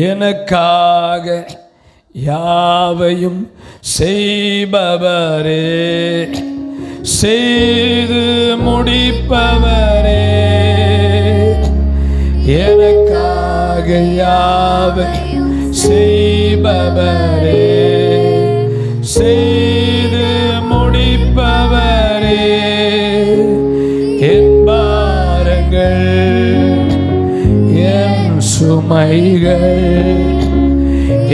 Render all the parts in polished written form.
எனக்காக யாவையும் செய்பவரே, செய்து முடிப்பவரே, எனக்காக யாவையும் செய்பவரே, செய்து முடிப்பவரே, என் பாரங்கள் என் சுமைகள்,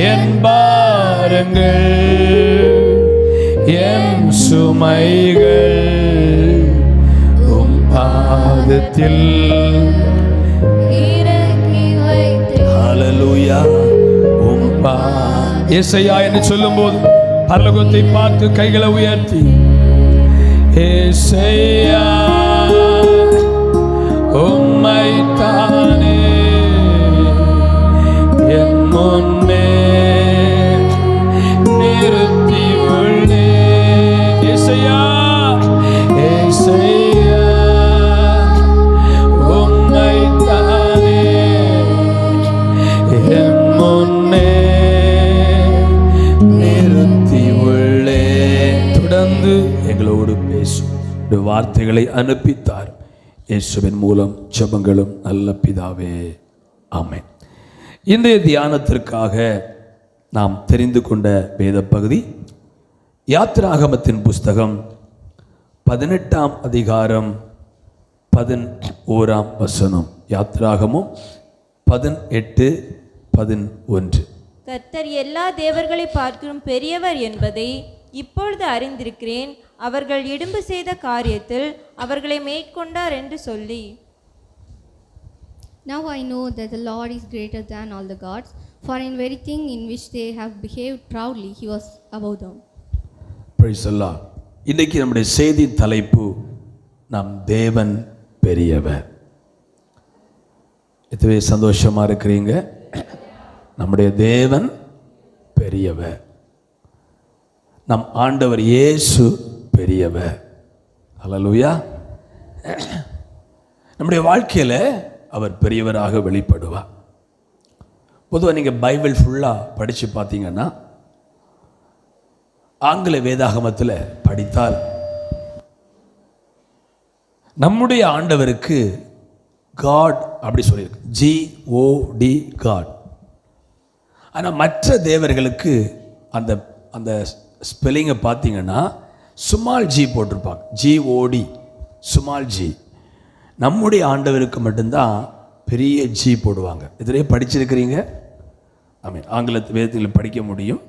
என் பாரங்கள் என் சுமைகள் உம் பாதத்தில் இறக்கி வைத்தேன். ஹல்லேலூயா. உம் ஏசாயா என்று சொல்லும்போது பரலோகத்தை பார்த்து கைகளை உயர்த்தி, ஏசாயா உம்மைத்தானே என் முன்னே நிறுத்தி உள்ளேன். ஏசாயா, ஏசாயா உம்மைத்தானே என் முன்னே நிறுத்தி உள்ளேன். தொடர்ந்து எங்களோடு பேசும் வார்த்தைகளை அனுப்பித்தார். இயேசுவின் மூலம் ஜெபங்களும் நல்ல பிதாவே, ஆமென். இன்றைய தியானத்திற்காக நாம் தெரிந்து கொண்ட வேத பகுதி யாத்திராகமத்தின் புஸ்தகம் 18ஆம் அதிகாரம் 11ஆம் வசனம். யாத்திராகமம் 18:11. கர்த்தர் எல்லா தேவர்களை பார்க்கும் பெரியவர் என்பதை இப்பொழுது அறிந்திருக்கிறேன். அவர்கள் இடும்பு செய்த காரியத்தில் அவர்களை மேற்கொண்டார் என்று சொல்லி. Now I know that the Lord is greater than all the gods, for in everything in which they have behaved proudly, he was above them. Praise the Lord. இன்னைக்கு நம்முடைய செய்தி தலைப்பு, நம் தேவன் பெரியவர். இதுவே சந்தோஷமா இருக்கிறீங்க? நம்முடைய தேவன் பெரியவர். நம் ஆண்டவர் இயேசு பெரியவர். ஹல்லேலூயா. நம்முடைய வாழ்க்கையில் அவர் பெரியவராக வெளிப்படுவார். பொதுவாக நீங்கள் பைபிள் ஃபுல்லாக படித்து பார்த்தீங்கன்னா, ஆங்கில வேதாகமத்தில் படித்தால் நம்முடைய ஆண்டவருக்கு காட் அப்படி சொல்லியிருக்கு, GOD காட். ஆனால் மற்ற தேவர்களுக்கு அந்த அந்த ஸ்பெல்லிங்கை பார்த்தீங்கன்னா சுமால் ஜி போட்டிருப்பாங்க, GOD சுமால் ஜி. நம்முடைய ஆண்டவருக்கு மட்டும்தான் பெரிய ஜி போடுவாங்க. இதிலே படிச்சிருக்கிறீங்க. ஆமாம், ஆங்கில வேதத்தில் படிக்க முடியும்.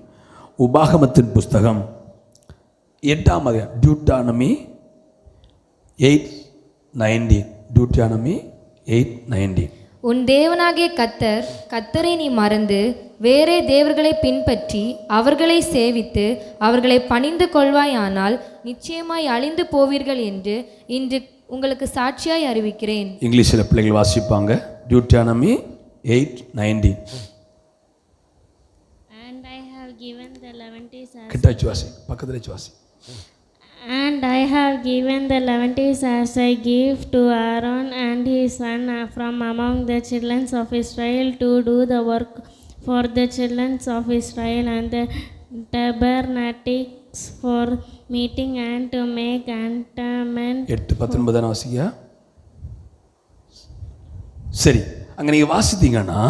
உபாகமத்தின் புஸ்தகம் 8ஆம் அதிகாரம், டியூட்டானமி 8:19. டியூட்டானமி 8:19. உன் தேவனாகிய கர்த்தரை நீ மறந்து வேறே தேவர்களை பின்பற்றி அவர்களை சேவித்து அவர்களை பணிந்து கொள்வாயானால் நிச்சயமாய் அழிந்து போவீர்கள் என்று இன்று உங்களுக்கு சாட்சியாய் அறிவிக்கிறேன். இங்கிலீஷில் பிள்ளைகள் வாசிப்பாங்க. Deuteronomy 8:19. And I have given the Levites as கிட்டாச்சு வாசி, பக்கத்துல வாசி. And I have given the Levites as a gift to Aaron and his son from among the children of Israel to do the work for the children of Israel and the tabernacles for meeting and to make atonement. 8:19 வாசிங்க. சரி, அங்கே நீங்கள் வாசித்தீங்கன்னா,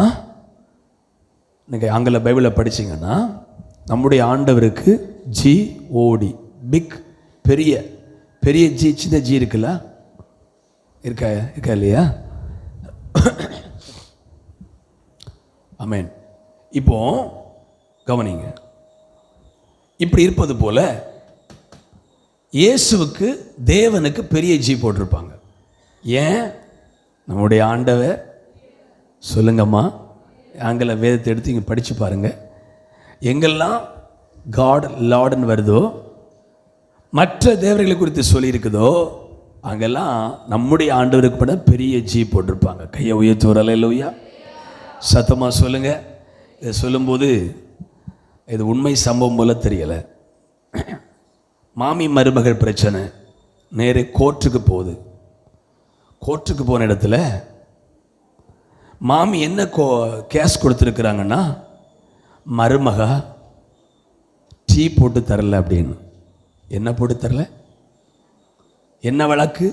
நீங்கள் ஆங்கில பைபிளை படிச்சிங்கன்னா, நம்முடைய ஆண்டவருக்கு GOD பிக், பெரிய பெரிய ஜி, சின்ன ஜி இருக்குல்ல, இருக்கா இல்லையா? ஆமென். இப்போ கவனிங்க, இப்படி இருப்பது போல இயேசுவுக்கு தேவனுக்கு பெரிய ஜி போட்டிருப்பாங்க. ஏன்? நம்முடைய ஆண்டவர், சொல்லுங்கம்மா, ஆங்கில வேதத்தை எடுத்து இங்கே படித்து பாருங்கள். எங்கெல்லாம் காட் லார்டுன்னு வருதோ, மற்ற தேவர்களை குறித்து சொல்லியிருக்குதோ, அங்கெல்லாம் நம்முடைய ஆண்டவருக்கு கூட பெரிய ஜி போட்டிருப்பாங்க. கையை உயர்த்தி ஒரு அல்லேலூயா சத்தமாக சொல்லுங்கள். இதை சொல்லும்போது இது உண்மை சம்பவம் போல தெரியலை. மாமி மருமகள் பிரச்சனை நேரே கோர்ட்டுக்கு போகுது. கோர்ட்டுக்கு போன இடத்துல மாமி என்ன கேஸ் கொடுத்துருக்குறாங்கன்னா, மருமகா டீ போட்டு தரல அப்படின்னு. என்ன போட்டு தரல? என்ன வழக்கு?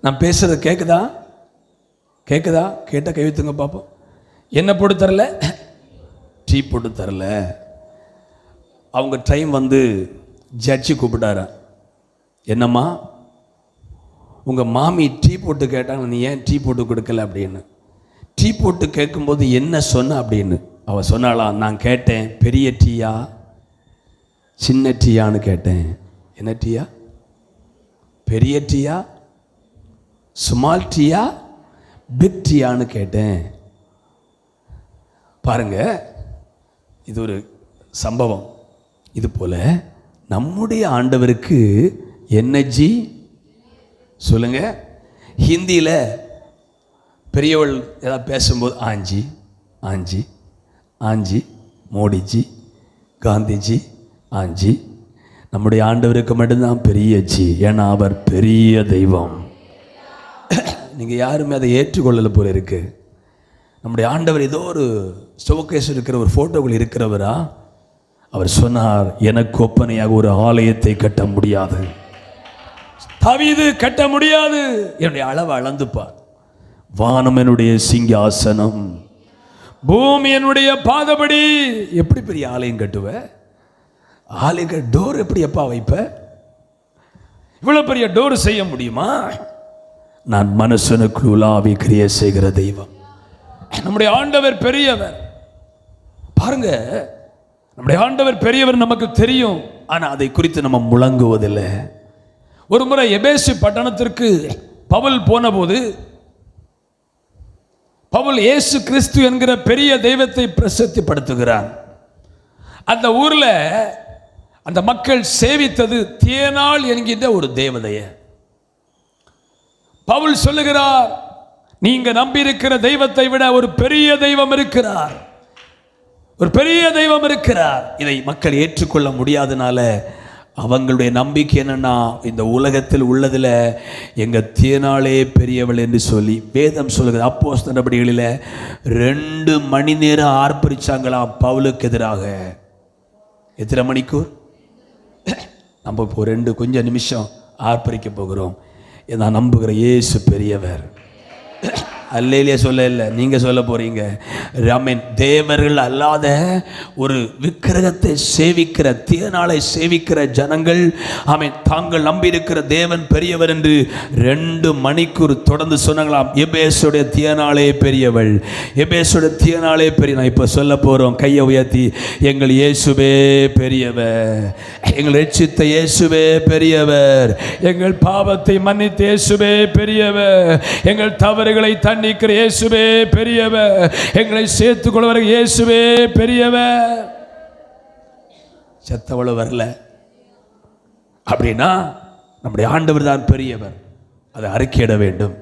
நான் பேசுறது கேட்குதா? கேட்குதா? கேட்டால் கைவித்துங்க பார்ப்போம். என்ன போட்டு தரல? டீ போட்டு தரல. அவங்க டைம் வந்து ஜட்ஜி கூப்பிட்டாரா, என்னம்மா உங்கள் மாமி டீ போட்டு கேட்டாங்க, நீ ஏன் டீ போட்டு கொடுக்கல அப்படின்னு. டீ போட்டு கேட்கும்போது என்ன சொன்ன அப்படின்னு. அவள் சொன்னாலாம், நான் கேட்டேன் பெரிய டீயா சின்ன டீயான்னு கேட்டேன். என்ன டீயா? பெரிய டீயா ஸ்மால் டீயா பிக் டீயான்னு கேட்டேன். பாருங்க, இது ஒரு சம்பவம். இது போல நம்முடைய ஆண்டவருக்கு என்ன ஜி சொல்லுங்க. ஹிந்தியில் பெரியவள் ஏதாவது பேசும்போது ஆஞ்சி ஆஞ்சி ஆஞ்சி, மோடிஜி காந்திஜி ஆஞ்சி. நம்முடைய ஆண்டவருக்கு மட்டும்தான் பெரிய ஜி, ஏன்னா அவர் பெரிய தெய்வம். நீங்கள் யாருமே அதை ஏற்றுக்கொள்ளல போல இருக்கு. நம்முடைய ஆண்டவர் ஏதோ ஒரு ஷோகேஸ் இருக்கிற ஒரு ஃபோட்டோவில் இருக்கிறவரா? அவர் சொன்னார், எனக்கு ஒப்பனையாக ஒரு ஆலயத்தை கட்ட முடியாது, தாவீது கட்ட முடியாது. என்னுடைய அளவை அளந்துப்பார். வானம் என்னுடைய சிங்காசனம், பூமி என்னுடைய பாதபடி. எப்படி பெரிய ஆலயம் கட்டுவ? ஆலய டோர் எப்படி எப்பா வைப்ப? இவ்வளவு பெரிய டோர் செய்ய முடியுமா? நான் மனுஷனுக்கு உலாவி கிரியை செய்கிற தெய்வம். நம்முடைய ஆண்டவர் பெரியவர். பாருங்க, நம்முடைய ஆண்டவர் பெரியவர் நமக்கு தெரியும், ஆனால் அதை குறித்து நம்ம முழங்குவதில்லை. ஒரு முறை எபேசு பட்டணத்திற்கு பவுல் போன போது, பவுல் இயேசு கிறிஸ்து என்கிற பெரிய தெய்வத்தை பிரசித்திப்படுத்துகிறார். அந்த ஊர்ல அந்த மக்கள் சேவித்தது தேனாள் என்கின்ற ஒரு தேவதையை. பவுல் சொல்லுகிறார், நீங்க நம்பி இருக்கிற தெய்வத்தை விட ஒரு பெரிய தெய்வம் இருக்கிறார், ஒரு பெரிய தெய்வம் இருக்கிறார். இதை மக்கள் ஏற்றுக்கொள்ள முடியாதனால அவங்களுடைய நம்பிக்கை என்னன்னா, இந்த உலகத்தில் உள்ளதில் எங்கள் தேனாளே பெரியவள் என்று சொல்லி வேதம் சொல்லுகிறது. அப்போஸ்தலர் நடபடிகளில் 2 மணி நேரம் ஆர்ப்பரிச்சாங்களாம் பவுலுக்கு எதிராக. எத்தனை மணிக்கூர்? நம்ம இப்போ 2 கொஞ்சம் நிமிஷம் ஆர்ப்பரிக்க போகிறோம். நான் நம்புகிற இயேசு பெரியவர். அல்லேலியா சொல்ல இல்லை, நீங்கள் சொல்ல போகிறீங்க. ராமன் தேவர்கள் அல்லாத ஒரு விக்கிரகத்தை சேவிக்கிற, தேனாளை சேவிக்கிற ஜனங்கள் ஆமென் தாங்கள் நம்பியிருக்கிற தேவன் பெரியவர் என்று 2 மணிக்கூர் தொடர்ந்து சொன்னாங்களாம். எபேசுடைய தேனாளே பெரியவள், எபேசுடைய தேனாளே பெரிய. நான் இப்போ சொல்ல போகிறோம், கையை உயர்த்தி, எங்கள் இயேசுவே பெரியவர், எங்கள் ரட்சித்த இயேசுவே பெரியவர், எங்கள் பாவத்தை மன்னித்த இயேசுவே பெரியவர், எங்கள் தவறுகளை தண்டிக்கிற இயேசுவே பெரியவர், எங்களை சேர்த்துக் கொள்வர் இயேசுவே பெரியவர். செத்தவள வரல அப்படின்னா நம்முடைய ஆண்டவர் தான் பெரியவர், அதை அறிக்கையிட வேண்டும்.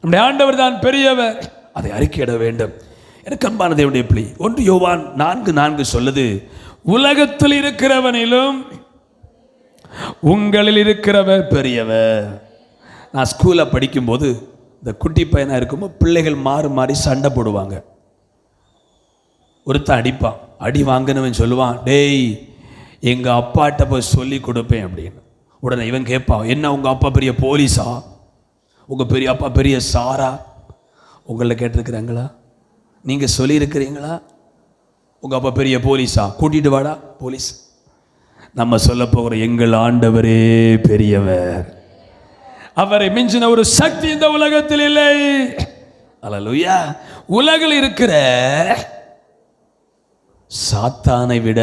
நம்முடைய ஆண்டவர் தான் பெரியவர், அதை அறிக்கையிட வேண்டும். எனக்கு அன்பான தேவனுடைய பிள்ளை, 1 யோவான் 4:4 சொல்லுது, உலகத்தில் இருக்கிறவனிலும் உங்களில் இருக்கிறவர் பெரியவர். நான் ஸ்கூலில் படிக்கும்போது இந்த குட்டி பையனாக இருக்கும்போது பிள்ளைகள் மாறி சண்டை போடுவாங்க. ஒருத்தன் அடிப்பான், அடி வாங்கினவன் சொல்லுவான், டேய் எங்கள் அப்பாட்ட போய் சொல்லி கொடுப்பேன் அப்படின்னு. உடனே இவன் கேட்பான், என்ன உங்கள் அப்பா பெரிய போலீஸா, உங்கள் பெரிய அப்பா பெரிய சாரா? உங்களை கேட்டிருக்கிறாங்களா? நீங்கள் சொல்லியிருக்கிறீங்களா உங்கள் அப்பா பெரிய போலீஸா? கூட்டிகிட்டு வாடா போலீஸ். நம்ம சொல்ல போகிற எங்கள் ஆண்டவரே பெரியவர், அவரை மிஞ்சின ஒரு சக்தி இந்த உலகத்தில் இல்லை. அல்லேலூயா. உலகில் இருக்கிற சாத்தானை விட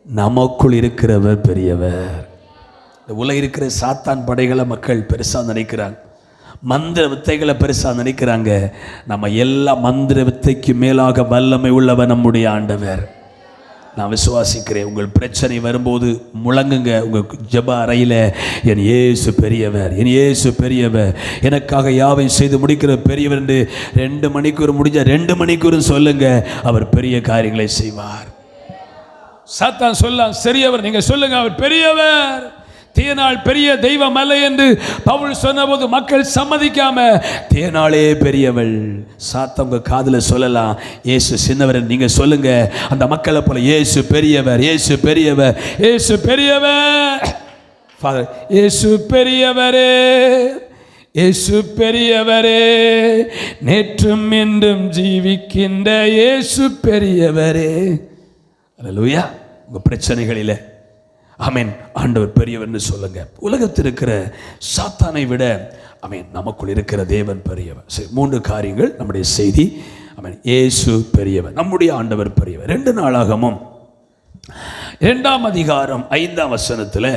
நமக்குள் இருக்கிறவர் பெரியவர். இந்த உலகில் இருக்கிற சாத்தான் படைகளை மக்கள் பெருசா நினைக்கிறாங்க, மந்திர வித்தைகளை பெருசா நினைக்கிறாங்க. நம்ம எல்லா மந்திர வித்தைக்கு மேலாக வல்லமை உள்ளவர் நம்முடைய ஆண்டவர். நான் விசுவாசிக்கிறேன். உங்கள் பிரச்சனை வரும்போது முழங்குங்க உங்கள் ஜெப அறையில், என் இயேசு பெரியவர், என் இயேசு பெரியவர், எனக்காக யாவையும் செய்து முடிக்கிற பெரியவர் என்று 2 மணிக்கூர் முடிஞ்ச 2 மணிக்கூர் சொல்லுங்க, அவர் பெரிய காரியங்களை செய்வார். சாத்தான் சொல்லலாம் சிறியவர், நீங்க சொல்லுங்க அவர் பெரியவர். தேனாள் பெரிய தெய்வம் அல்ல என்று பவுல் சொன்னபோது மக்கள் சம்மதிக்காம தேனாளே பெரியவள். சாத்தவங்க காதில் சொல்லலாம், இயேசு சின்னவர், நீங்க சொல்லுங்க அந்த மக்களை போல, இயேசு பெரியவர், இயேசு பெரியவர், இயேசு பெரியவர். ஃபாதர், இயேசு பெரியவரே, இயேசு பெரியவரே, நேற்றும் என்றும் ஜீவிக்கின்ற இயேசு பெரியவரே. அல்லேலூயா. உங்க பிரச்சனைகளில் ஆமென் ஆண்டவர் பெரியவர்னு சொல்லுங்க. உலகத்தில் இருக்கிற சாத்தானை விட ஆமென் நமக்குள் இருக்கிற தேவன் பெரியவர். சரி, 3 காரியங்கள் நம்முடைய செய்தி. ஆமென், இயேசு பெரியவர், நம்முடைய ஆண்டவர் பெரியவர். 2 நாளாகமும் 2ஆம் அதிகாரம் 5ஆம் வசனத்தில்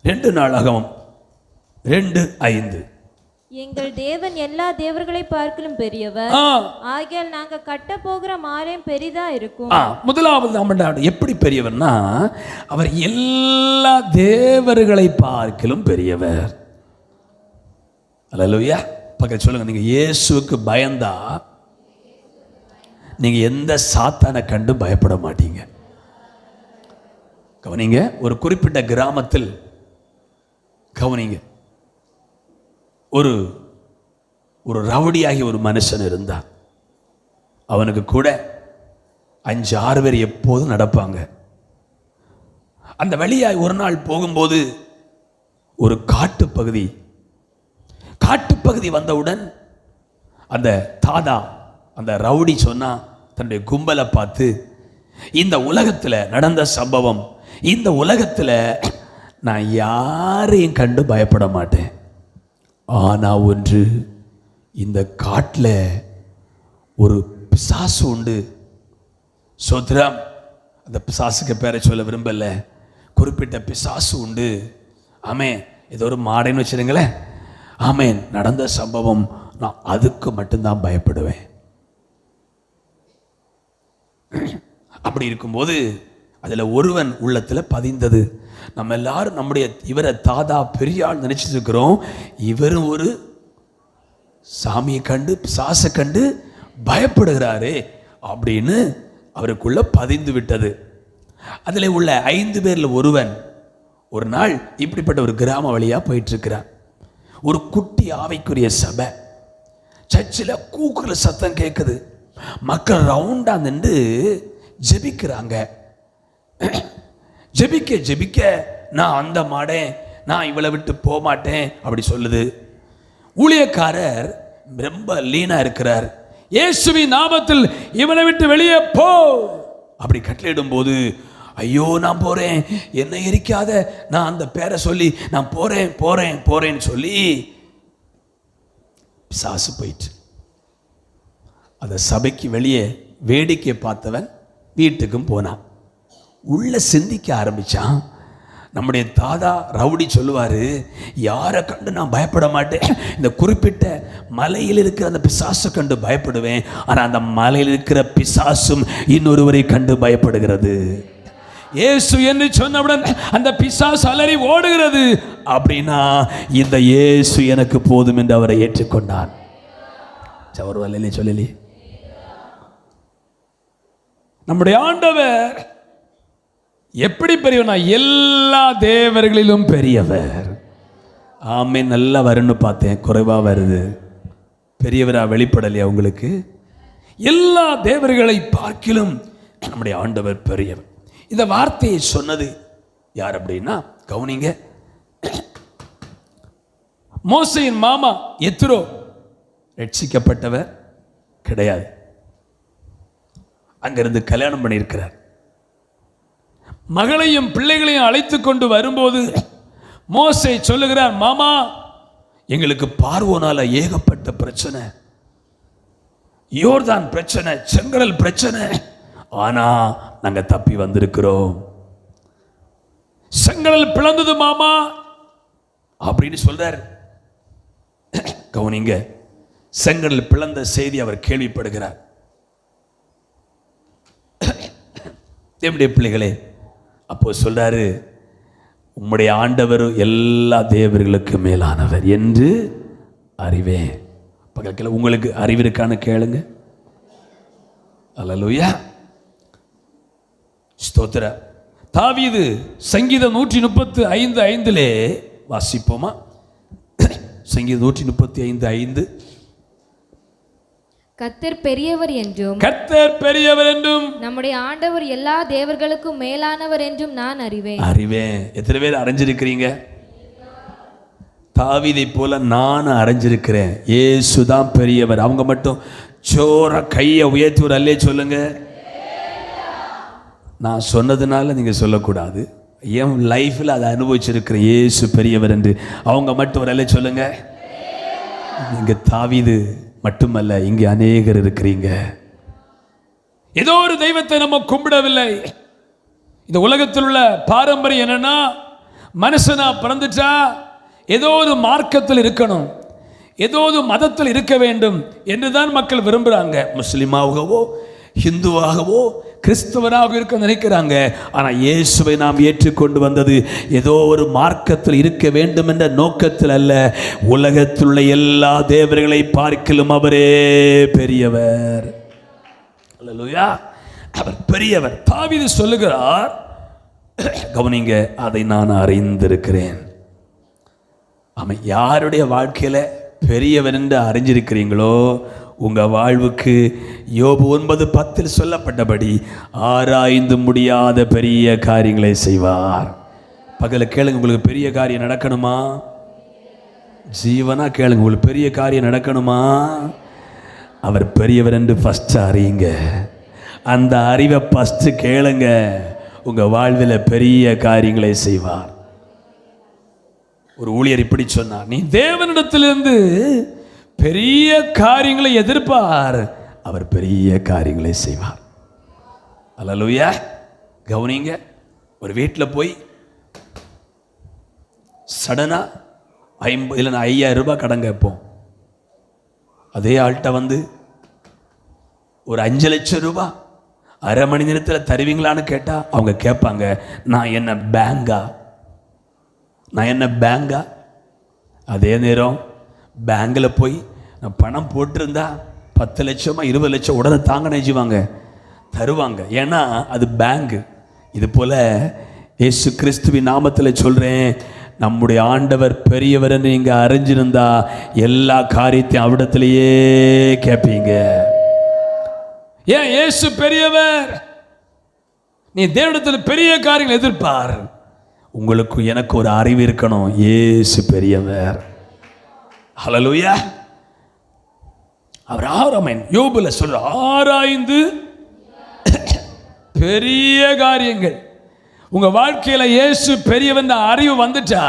2 நாளாகமும் 2:5 எங்கள் தேவன் எல்லா தேவர்களை பார்க்கலும் பெரியவர், ஆகையால் நாங்க கட்ட போகிற ஆலயம் பெரிதா இருக்கும். முதலாவது நம்ம எப்படி பெரியவர்னா, அவர் எல்லா தேவர்களை பார்க்கலும் பெரியவர். அல்லேலூயா. பக்கத்துல சொல்லுங்க, நீங்க இயேசுவுக்கு பயந்தா நீங்க எந்த சாத்தானை கண்டு பயப்பட மாட்டீங்க. கவனிங்க, ஒரு குறிப்பிட்ட கிராமத்தில் கவனிங்க, ஒரு ரவுடியாகி ஒரு மனுஷன் இருந்தான். அவனுக்கு கூட 5-6 பேர் எப்போதும் நடப்பாங்க. அந்த வழியாய் ஒரு நாள் போகும்போது ஒரு காட்டுப்பகுதி வந்தவுடன் அந்த தாதா, அந்த ரவுடி சொன்னா தன்னுடைய கும்பலை பார்த்து, இந்த உலகத்தில் நடந்த சம்பவம், இந்த உலகத்தில் நான் யாரையும் கண்டு பயப்பட மாட்டேன். ஆனா ஒன்று, இந்த காட்டில் ஒரு பிசாசு உண்டு. சோத்ரம், அந்த பிசாசுக்கு பேரை சொல்ல விரும்பல, குறிப்பிட்ட பிசாசு உண்டு. ஆமே, ஏதோ ஒரு மாடைன்னு வச்சிருங்களேன். ஆமேன், நடந்த சம்பவம், நான் அதுக்கு மட்டும்தான் பயப்படுவேன். அப்படி இருக்கும்போது அதில் ஒருவன் உள்ளத்தில் பதிந்தது. நம்ம எல்லாரும் நம்முடைய இவரை தாதா பெரியாள் நினைச்சிட்டு இருக்கிறோம். இவரும் ஒரு சாமியை கண்டு பிசாசை கண்டு பயப்படுகிறாரே அப்படின்னு அவருக்குள்ள பதிந்து விட்டது. அதில் உள்ள 5 பேரில் ஒருவன் ஒரு நாள் இப்படிப்பட்ட ஒரு கிராம வழியாக போயிட்டு இருக்கிறார். ஒரு குட்டி ஆவிக்குரிய சபை, சர்ச்சில் கூக்குற சத்தம் கேட்குது. மக்கள் ரவுண்டா நின்று ஜெபிக்கிறாங்க. ஜெபிக்க ஜெபிக்க, நான் அந்த மாடேன், நான் இவளை விட்டு போக மாட்டேன் அப்படி சொல்லுது. ஊழியக்காரர் ரொம்ப லீனா இருக்கிறார். இயேசுவின் நாமத்தில் இவனை விட்டு வெளியே போ அப்படி கட்டளையிடும் போது, ஐயோ நான் போறேன், என்னை எரிக்காத, நான் அந்த பேரை சொல்லி நான் போறேன் போறேன் போறேன்னு சொல்லி பிசாசு போயிட்டு அந்த சபைக்கு வெளியே வேடிக்கை பார்த்தவன் வீட்டுக்கும் போனான். உள்ள சிந்திக்க ஆரம்பிச்சான். நம்முடைய தாதா ரவுடி சொல்லுவாரு, யாரை கண்டு நான் பயப்பட மாட்டேன், இந்த குறிப்பிட்ட மலையில் இருக்கிற அந்த பிசாசை கண்டு பயப்படுவேன். ஆனால் அந்த மலையில் இருக்கிற பிசாசும் இன்னொருவரை கண்டு பயப்படுகிறது. இயேசு என்று சொன்னவுடன் அந்த பிசாசு அலறி ஓடுகிறது. அப்படின்னா இந்த இயேசு எனக்கு போதும் என்று அவரை ஏற்றுக்கொண்டான். ஒரு வல்லையிலே சொல்லலி, நம்முடைய ஆண்டவர் எப்படி பெரியவனா? எல்லா தேவர்களிலும் பெரியவர். ஆமே, நல்லா வரும்னு பார்த்தேன், குறைவா வருது. பெரியவரா வெளிப்படலையா உங்களுக்கு? எல்லா தேவர்களை பார்க்கிலும் நம்முடைய ஆண்டவர் பெரியவர். இந்த வார்த்தையை சொன்னது யார் அப்படின்னா, கவனிங்க, மோசையின் மாமா எத்ரோ ரட்சிக்கப்பட்டவர் கிடையாது. அங்கிருந்து கல்யாணம் பண்ணியிருக்கிறார். மகளையும் பிள்ளைகளையும் அழைத்து கொண்டு வரும்போது மோசே சொல்லுகிறார், மாமா எங்களுக்கு பார்வோனால ஏகப்பட்ட பிரச்சனை, யோர்தான் பிரச்சனை, செங்கடல் பிரச்சனை, ஆனா நாங்க தப்பி வந்திருக்கிறோம். செங்கடல் பிளந்தது மாமா அப்படின்னு சொல்றார். கவனிங்க, செங்கடல் பிளந்த செய்தி அவர் கேள்விப்படுகிறார். என்னுடைய பிள்ளைகளே, அப்போ சொல்றாரு, உம்முடைய ஆண்டவர் எல்லா தேவர்களுக்கு மேலானவர் என்று அறிவேன். பக்கத்தில் உங்களுக்கு அறிவிற்கான கேளுங்க. அல்லேலூயா, ஸ்தோத்திர. தாவீது சங்கீதம் 135:5 வாசிப்போமா? சங்கீதம் 135:5. கர்த்தர் பெரியவர் என்றும் கர்த்தர் பெரியவர் என்றும் நம்முடைய ஆண்டவர் எல்லா தேவர்களுக்கும் மேலானவர் என்றும் நான் அறிவேன். எத்தனை பேர் அறிஞ்சிருக்கிறீங்க? தாவீதை போல நான் அறிஞ்சிருக்கிறேன். இயேசுதான் பெரியவர். அவங்க மட்டும் சோர கையை உயர்த்தி ஒரு அல்லே சொல்லுங்க. நான் சொன்னதுனால நீங்க சொல்லக்கூடாது. என் லைஃப்ல அதை அனுபவிச்சிருக்கிற இயேசு பெரியவர் என்று அவங்க மட்டும் ஒரு அல்லே சொல்லுங்க. நீங்க தாவீது மட்டுமல்ல, இங்கே அநேகர் இருக்கிறீங்க. ஏதோ ஒரு தெய்வத்தை நம்ம கும்பிடவில்லை. இந்த உலகத்தில் உள்ள பாரம்பரியம் என்னன்னா, மனுஷனா பிறந்துட்டா ஏதோ ஒரு மார்க்கத்தில் இருக்கணும், ஏதோ ஒரு மதத்தில் இருக்க வேண்டும் என்றுதான் மக்கள் விரும்புகிறாங்க. முஸ்லீமாகவோ ஹிந்துவாகவோ கிறிஸ்தவராக இருக்க நினைக்கிறாங்க. ஆனால் இயேசுவை நாம் ஏற்றுக்கொண்டு வந்தது ஏதோ ஒரு மார்க்கத்தில் இருக்க வேண்டும் என்ற நோக்கத்தில் அல்ல. உலகத்தில் உள்ள எல்லா தேவர்களை பார்க்கிலும் அவரே பெரியவர். அல்லேலூயா, அவர் பெரியவர். தாவீது சொல்லுகிறார், கவனிங்க, அதை நான் அறிந்திருக்கிறேன். ஆமாம், யாருடைய வாழ்க்கையில பெரியவர் என்று அறிஞ்சிருக்கிறீங்களோ உங்க வாழ்வுக்கு யோபு 9:10 சொல்லப்பட்டபடி ஆராய்ந்து முடியாத பெரிய காரியங்களை செய்வார். பகல கேளுங்க, உங்களுக்கு பெரிய காரியம் நடக்கணுமா? ஜீவனா கேளுங்க, உங்களுக்கு பெரிய காரியம் நடக்கணுமா? அவர் பெரியவர் என்று ஃபர்ஸ்ட் அறியுங்க. அந்த அறிவை ஃபர்ஸ்ட் கேளுங்க. உங்க வாழ்வில் பெரிய காரியங்களை செய்வார். ஒரு ஊழியர் இப்படி சொன்னார், நீ தேவனிடத்திலிருந்து பெரிய காரியங்களை எதிர்பார், அவர் பெரிய காரியங்களை செய்வார். அல்லேலூயா. கவனிங்க, ஒரு வீட்டில் போய் சடனா 50,000 ரூபாய் கடன் கேட்போம். அதே ஆள்கிட்ட வந்து ஒரு 5 லட்சம் ரூபாய் அரை மணி நேரத்தில் தருவீங்களான்னு கேட்டால் அவங்க கேட்பாங்க, நான் என்ன பேங்கா? அதே நேரம் பேங்கில் போய் நான் பணம் போட்டிருந்தா 10 லட்சமா 20 லட்சம் உடனே தாங்க நினைச்சுவாங்க, தருவாங்க. ஏன்னா அது பேங்கு. இது போல இயேசு கிறிஸ்துவின் நாமத்தில் சொல்கிறேன், நம்முடைய ஆண்டவர் பெரியவர் நீங்க அறிஞ்சிருந்தா எல்லா காரியத்தையும் அவிடத்திலேயே கேட்பீங்க. ஏன் இயேசு பெரியவர்? நீ தேவனிடத்தில் பெரிய காரியங்கள் எதிர்பார். உங்களுக்கு எனக்கு ஒரு அறிவு இருக்கணும், இயேசு பெரியவர். ஹல்லேலூயா. அவர் ஆராமன் யோபுல சொல்ற, ஆராய்ந்து பெரிய காரியங்கள். உங்க வாழ்க்கையில இயேசு பெரியவன் அறிவு வந்துட்டா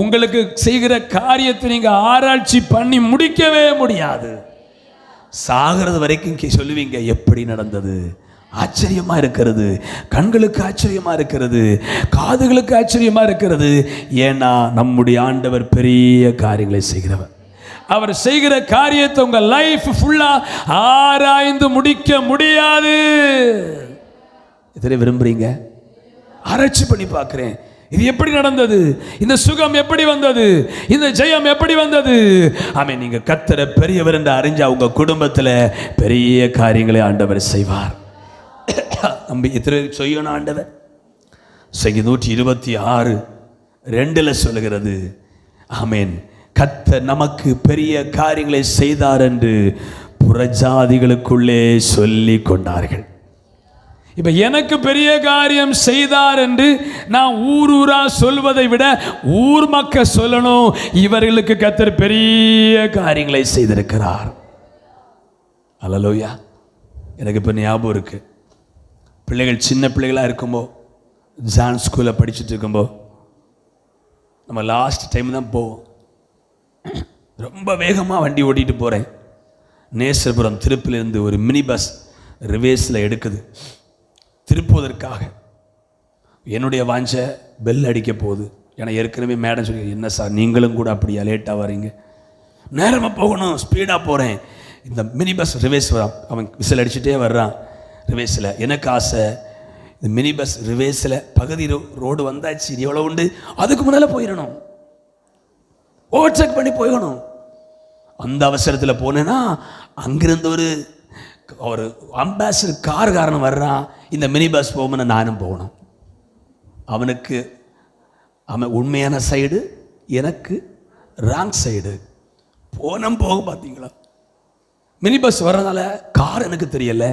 உங்களுக்கு செய்கிற காரியத்தை நீங்க ஆராய்ச்சி பண்ணி முடிக்கவே முடியாது. சாகிறது வரைக்கும் சொல்லுவீங்க, எப்படி நடந்தது, ஆச்சரியமா இருக்கிறது, கண்களுக்கு ஆச்சரியமா இருக்கிறது, காதுகளுக்கு ஆச்சரியமா இருக்கிறது. ஏன்னா நம்முடைய ஆண்டவர் பெரிய காரியங்களை செய்கிறவர். அவர் செய்கிற காரியத்தை உங்க லைஃப் ஃபுல்லா ஆராய்ந்து முடிக்க முடியாது. இதை விரும்புறீங்க? ஆராய்ச்சி பண்ணி பார்க்கிறேன், இது எப்படி நடந்தது, இந்த சுகம் எப்படி வந்தது, இந்த ஜெயம் எப்படி வந்தது. ஆமே, நீங்க கர்த்தரை பெரியவர் என்று அறிஞ்சா உங்க குடும்பத்தில் பெரிய காரியங்களை ஆண்டவர் செய்வார். நம்பி எத்தனை செய்யணும் ஆண்டவர்? சங்கீதம் 126:2 சொல்லுகிறது, ஆமேன், கர்த்தர் நமக்கு பெரிய காரியங்களை செய்தார் என்று புறஜாதிகளுக்குள்ளே சொல்லி கொண்டார்கள். இப்ப எனக்கு பெரிய காரியம் செய்தார் என்று நான் ஊரா சொல்வதை விட ஊர் மக்கள் சொல்லணும், இவர்களுக்கு கர்த்தர் பெரிய காரியங்களை செய்திருக்கிறார். அல்லேலூயா. எனக்கு இப்போ ஞாபகம் இருக்கு, பிள்ளைகள் சின்ன பிள்ளைகளாக இருக்கும்போது ஜான் ஸ்கூலில் படிச்சுட்டு இருக்கும்போது நம்ம லாஸ்ட் டைம் தான் போவோம். ரொம்ப வேகமாக வண்டி ஓட்டிகிட்டு போகிறேன். நேசபுரம் திருப்பிலிருந்து ஒரு மினி பஸ் ரிவேஸில் எடுக்குது. திருப்புவதற்காக என்னுடைய வாஞ்ச பெல் அடிக்க போகுது. ஏன்னா ஏற்கனவே மேடம் சொல்லி, என்ன சார் நீங்களும் கூட அப்படியா லேட்டாக வரீங்க, நேரமாக போகணும், ஸ்பீடாக போகிறேன். இந்த மினி பஸ் ரிவேஸ் வரான், அவன் விசில் அடிச்சுட்டே வர்றான் ரிவேஸில். எனக்கு ஆசை, இந்த மினி பஸ் ரிவேஸில் பகுதி ரோடு வந்தாச்சு, இது எவ்வளோ உண்டு, அதுக்கு முன்னால் போயிடணும், ஓவர்டேக் பண்ணி போயிடணும். அந்த அவசரத்தில் போனேன்னா அங்கிருந்து ஒரு அம்பாசிடர் கார்காரன் வர்றான், இந்த மினி பஸ் போகணும்னு நானும் போகணும். அவனுக்கு அவன் உண்மையான சைடு, எனக்கு ராங் சைடு. போனோம் போக பார்த்தீங்களா, மினி பஸ் வர்றதுனால கார் எனக்கு தெரியல,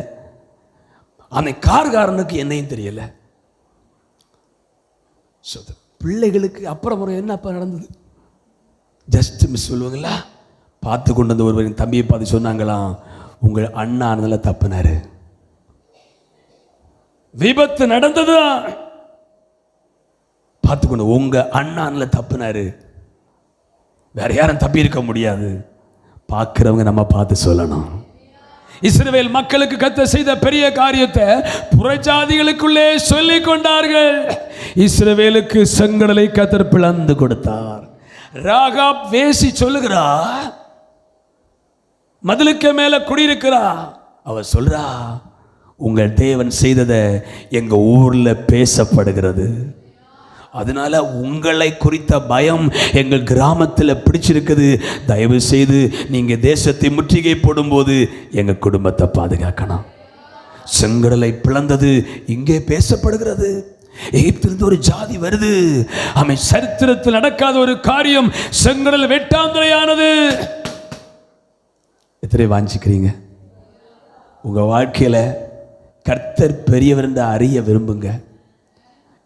அவன் கார்காரனுக்கு என்னையும் தெரியல. பிள்ளைகளுக்கு அப்புறம் என்ன அப்போ நடந்தது? ஜஸ்ட் மிஸ் சொல்லுவாங்களா, பார்த்து கொண்டு வந்து ஒருவரின் தம்பியை பார்த்து சொன்னாங்களாம், உங்கள் அண்ணா ஆனதுல தப்புனாரு, விபத்து நடந்ததுதான், பார்த்துக்கொண்டு உங்க அண்ணான்ல தப்புனாரு, வேற யாரும் தப்பி இருக்க முடியாது. பார்க்கிறவங்க நம்ம பார்த்து சொல்லணும். இஸ்ரவேல் மக்களுக்கு கர்த்தர் செய்த பெரிய காரியத்தை புறஜாதிகளுக்குள்ளே சொல்லிக் கொண்டார்கள். இஸ்ரவேலுக்கு செங்கடலை கர்த்தர் பிளந்து கொடுத்தார். ராகாப் வேசி சொல்லுகிறா, மதிலுக்கு மேல குடியிருக்கிறா, அவ சொல்றா, உங்கள் தேவன் செய்ததை எங்க ஊர்ல பேசப்படுகிறது, அதனால உங்களை குறித்த பயம் எங்கள் கிராமத்தில் பிடிச்சிருக்குது, தயவு செய்து நீங்க தேசத்தை முற்றுகை போடும்போது எங்க குடும்பத்தை பாதுகாக்கணும். செங்கடலை பிளந்தது இங்கே பேசப்படுகிறது. எகிப்திலிருந்து ஒரு ஜாதி வருது, அவன் சரித்திரத்தில் நடக்காத ஒரு காரியம், செங்கடல் வெட்டாந்தரையானது. எத்தனை வாஞ்சிக்கிறீங்க உங்க வாழ்க்கையில கர்த்தர் பெரியவர் என்று அறிய விரும்புங்க.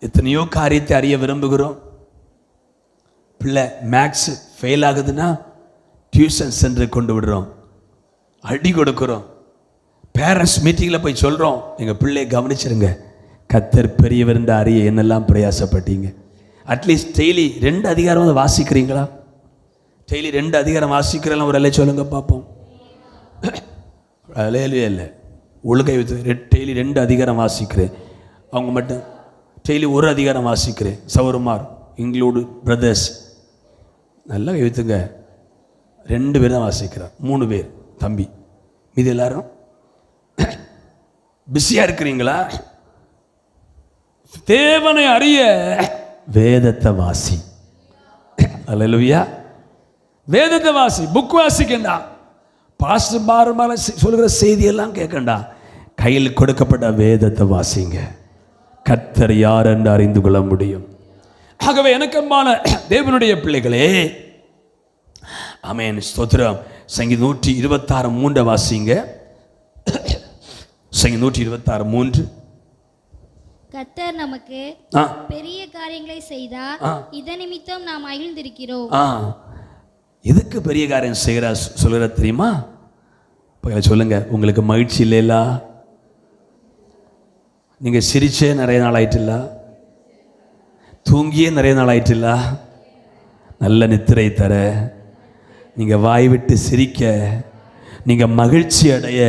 எத்தனையோ காரியத்தை அறிய விரும்புகிறோம். பிள்ளை மேக்ஸ் ஃபெயில் ஆகுதுன்னா டியூஷன் சென்டர் கொண்டு விடுறோம், அடி கொடுக்குறோம், பேரண்ட்ஸ் மீட்டிங்கில் போய் சொல்கிறோம், எங்கள் பிள்ளையை கவனிச்சிருங்க, கர்த்தர் பெரியவர் என்று அறிய என்னெல்லாம் பிரயாசப்பட்டீங்க. அட்லீஸ்ட் டெய்லி 2 அதிகாரம் வாசிக்கிறீங்களா? டெய்லி 2 அதிகாரம் வாசிக்கிறலாம் ஒரு அல்ல சொல்லுங்க பார்ப்போம். அலையவே இல்லை, ஒழுங்கை வைத்து டெய்லி 2 அதிகாரம் வாசிக்கிறேன். அவங்க மட்டும் டெய்லி 1 அதிகாரம் வாசிக்கிறேன். சௌரமார் இன்க்ளூடு பிரதர்ஸ் நல்லா வைத்துங்க, 2 பேர் தான் வாசிக்கிறார், 3 பேர் தம்பி, மீது எல்லாரும் பிஸியாக இருக்கிறீங்களா? தேவனை அறிய வேதத்தை வாசி. அல்லேலூயா. வேதத்தை வாசி, புக் வாசிக்கண்டா, பாஸ்டர் பாரமாக சொல்கிற செய்தியெல்லாம் கேட்கண்டா, கையில் கொடுக்கப்பட்ட வேதத்தை வாசிங்க. கர்த்தர் யார் என்று அறிந்து கொள்ள முடியும். ஆகவே எனக்கம்மான தேவனுடைய பிள்ளைகளே, ஆமென், ஸ்தோத்திரம். சங்கீதம் 126:3 வாசிங்க. சங்கீதம் 126:3. கர்த்தர் நமக்கு பெரிய காரியங்களை செய்தார், இதன் நிமித்தம் நாம் மகிழ்ந்திருக்கிறோம். எதுக்கு பெரிய காரியம் செய்கிறா சொல்லுற தெரியுமா? சொல்லுங்க, உங்களுக்கு மகிழ்ச்சி இல்லையா? நீங்க சிரிச்சே நிறைய நாள் ஆயிட்டில்ல, தூங்கியே நிறைய நாள் ஆயிட்டில்ல, நல்ல நித்திரை தர, நீங்க வாய் விட்டு சிரிக்க, நீங்க மகிழ்ச்சி அடைய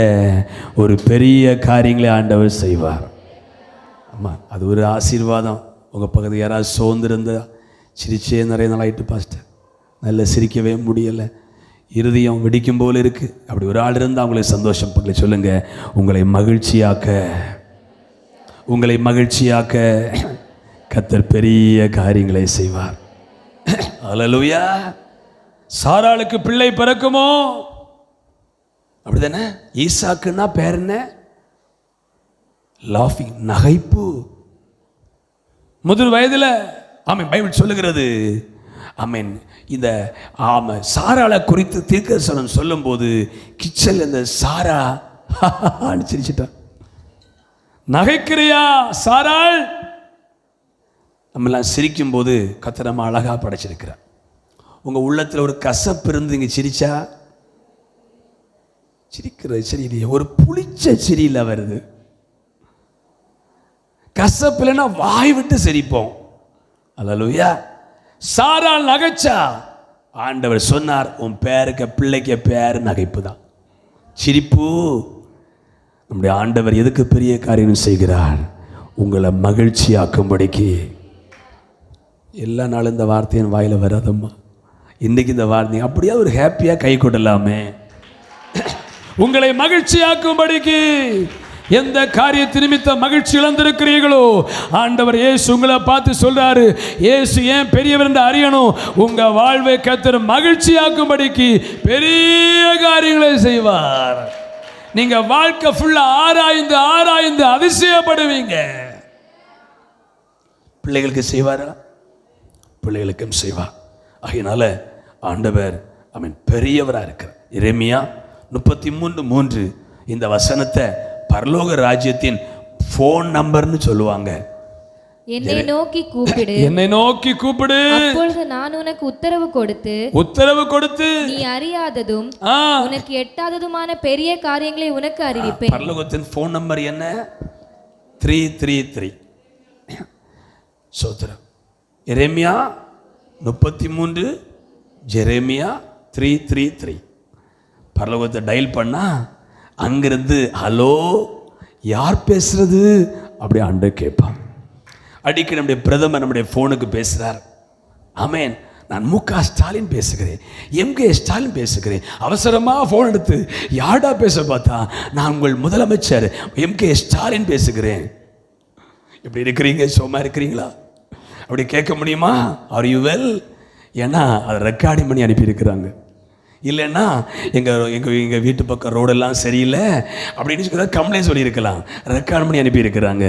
ஒரு பெரிய காரியங்களை ஆண்டவர் செய்வார். ஆமாம், அது ஒரு ஆசீர்வாதம். உங்கள் பக்கத்தில் யாராவது சோர்ந்திருந்தா, சிரிச்சே நிறைய நாள் ஆகிட்டு பாஸ்டர், நல்ல சிரிக்கவே முடியலை, இருதயம் வெடிக்கும் போல் இருக்குது, அப்படி ஒரு ஆள் இருந்தால் அவங்களுக்கு சந்தோஷம் பக்கத்தில் சொல்லுங்கள், உங்களை மகிழ்ச்சியாக்க கர்த்தர் பெரிய காரியங்களை செய்வார். அல்லேலூயா. சாராளுக்கு பிள்ளை பிறக்குமோ? அப்படிதானே? ஈசாக்குன்னா பேர் என்ன? லாஃபிங், நகைப்பு. முதல் வயதில் ஆமென் பைபிள் சொல்லுகிறது. ஆமென். இந்த சாராளை குறித்து தீர்க்கதரிசனம் சொல்லும் போது கிச்சல் இந்த சாரா சிரிச்சிட்டான். நகைக்கிறியா சாராள்? நம்மெல்லாம் சிரிக்கும் போது கர்த்தர் நம்ம அழகா படைச்சிருக்கிறார். உங்க உள்ளத்தில் ஒரு கசப்பு இருந்து இங்க சிரிச்சா, சிரிக்கிறது சரியில்லையே, ஒரு புளிச்ச சிரியில் வருது. கசப்பு இல்லைன்னா வாய் விட்டு சிரிப்போம். அல்லேலூயா. சாராள் நகைச்சா, ஆண்டவர் சொன்னார், உன் பேருக்கு பிள்ளைக்கு பேர் நகைப்பு தான், சிரிப்பு. நம்முடைய ஆண்டவர் எதுக்கு பெரிய காரியம் செய்கிறார்? உங்களை மகிழ்ச்சியாக்கும்படிக்கு. எல்லா நாளும் இந்த வார்த்தையின் வாயில வராதம்மா, இன்னைக்கு இந்த வார்த்தை அப்படியே ஒரு ஹாப்பியாக கை கொள்ளலாமே. உங்களை மகிழ்ச்சியாக்கும்படிக்கு. எந்த காரியத்தை நிமித்த மகிழ்ச்சி இழந்திருக்கிறீர்களோ, ஆண்டவர் இயேசு உங்களை பார்த்து சொல்றாரு, இயேசு ஏன் பெரியவர் என்று அறியணும். உங்க வாழ்வை கர்த்தர் மகிழ்ச்சியாக்கும்படிக்கு பெரிய காரியங்களை செய்வார். நீங்க வாழ்க்கை ஃபுல்லா ஆராய்ந்து ஆராய்ந்து அதிசயப்படுவீங்க. பிள்ளைகளுக்கு செய்வாரா? பிள்ளைகளுக்கும் செய்வார். ஆகையினால ஆண்டவர் பெரியவராக இருக்கிறார். எரேமியா 33:3 இந்த வசனத்தை பரலோக ராஜ்யத்தின் ஃபோன் நம்பர்னு சொல்லுவாங்க. என்னை நோக்கி கூப்பிடு, என்னை நோக்கி கூப்பிடு, அப்பொழுது நான் உனக்கு உத்தரவு கொடுத்து நீ அறியாததும் உனக்கு எட்டாததுமான பெரிய காரியங்களை உனக்கு அறிவிப்பேன். பரலோகத்தின் ஃபோன் நம்பர் என்ன? 333. சோத்திரம். எரேமியா 33, ஜெரேமியா 333. பரலோகத்தை டயல் பண்ணா அங்கிருந்து ஹலோ யார் பேசுறது அப்படி ஆண்டவர் கேட்பான். அடிக்கடி நம்முடைய பிரதமர் நம்முடைய ஃபோனுக்கு பேசுகிறார். ஆமேன். நான் மு.க. ஸ்டாலின் பேசுகிறேன், எம்.கே. ஸ்டாலின் பேசுகிறேன். அவசரமாக ஃபோன் எடுத்து யார்டா பேச பார்த்தா நான் உங்கள் முதலமைச்சர் எம்.கே. ஸ்டாலின் பேசுகிறேன். எப்படி இருக்கிறீங்க? சும்மா இருக்கிறீங்களா? அப்படி கேட்க முடியுமா? Are you well? ஏன்னா அதை ரெக்கார்டிங் பண்ணி அனுப்பியிருக்கிறாங்க. இல்லைன்னா எங்கள் வீட்டு பக்கம் ரோடெல்லாம் சரியில்லை அப்படின்னு சொல்லி கம்ப்ளைண்ட் சொல்லியிருக்கலாம். ரெக்கார்ட் பண்ணி அனுப்பியிருக்கிறாங்க.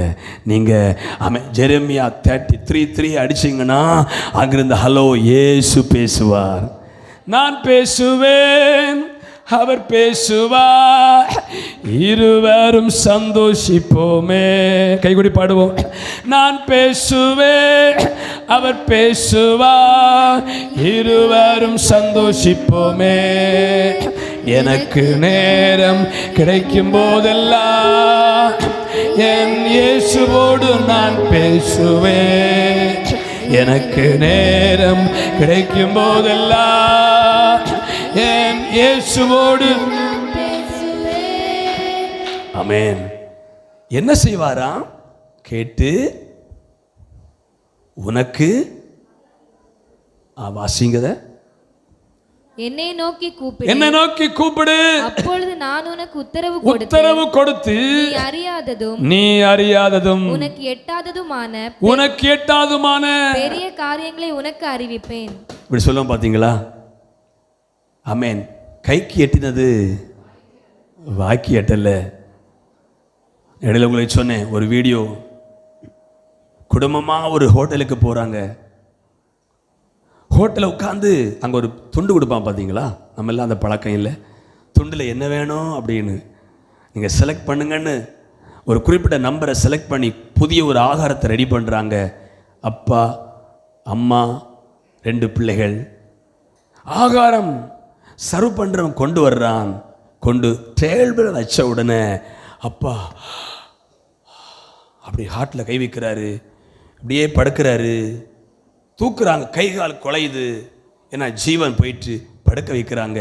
நீங்கள் ஜெரேமியா 33:3 அடிச்சிங்கன்னா அங்கிருந்து ஹலோ இயேசு பேசுவார். நான் பேசுவேன், அவர் பேசுவார், இருவரும் சந்தோஷிப்போமே. கைகூடி பாடுவோம். நான் பேசுவேன், அவர் பேசுவார், இருவரும் சந்தோஷிப்போமே. எனக்கு நேரம் கிடைக்கும் போதெல்லாம் என் இயேசுவோடு நான் பேசுவேன். எனக்கு நேரம் கிடைக்கும் போதெல்லாம் என் இயேசுவோடு. ஆமென். என்ன செய்வாராம்? கேட்டு உனக்கு வாசிங்கத. என்னை நோக்கி கூப்பிடு, என்னை நோக்கி கூப்பிடு, அப்பொழுது நான் உனக்கு உத்தரவு கொடுத்து நீ அறியாததும் உனக்கு எட்டாததுமான பெரிய காரியங்களை உனக்கு அறிவிப்பேன். இப்படி சொல்லுவோம் பார்த்தீங்களா? ஆமென். கைக்கு எட்டினது வாக்கி எட்டல. இடையில உங்களை சொன்னேன், ஒரு வீடியோ, குடும்பமாக ஒரு ஹோட்டலுக்கு போகிறாங்க. ஹோட்டலில் உட்காந்து அங்கே ஒரு துண்டு கொடுப்பான் பார்த்தீங்களா? நம்ம எல்லாம் அந்த பழக்கம் இல்லை. துண்டில் என்ன வேணும் அப்படின்னு நீங்கள் செலக்ட் பண்ணுங்கன்னு ஒரு குறிப்பிட்ட நம்பரை செலக்ட் பண்ணி புதிய ஒரு ஆகாரத்தை ரெடி பண்ணுறாங்க. அப்பா, அம்மா, 2 பிள்ளைகள். ஆகாரம் சர்வ் பண்ணுறவன் கொண்டு வர்றான். கொண்டு டேபிள் வச்ச உடனே அப்பா அப்படி ஹார்ட்டில் கை வைக்கிறாரு, அப்படியே படுக்கிறாரு. தூக்குறாங்க, கை கால் குலையுது. ஏன்னா ஜீவன் போயிட்டு படுக்க வைக்கிறாங்க.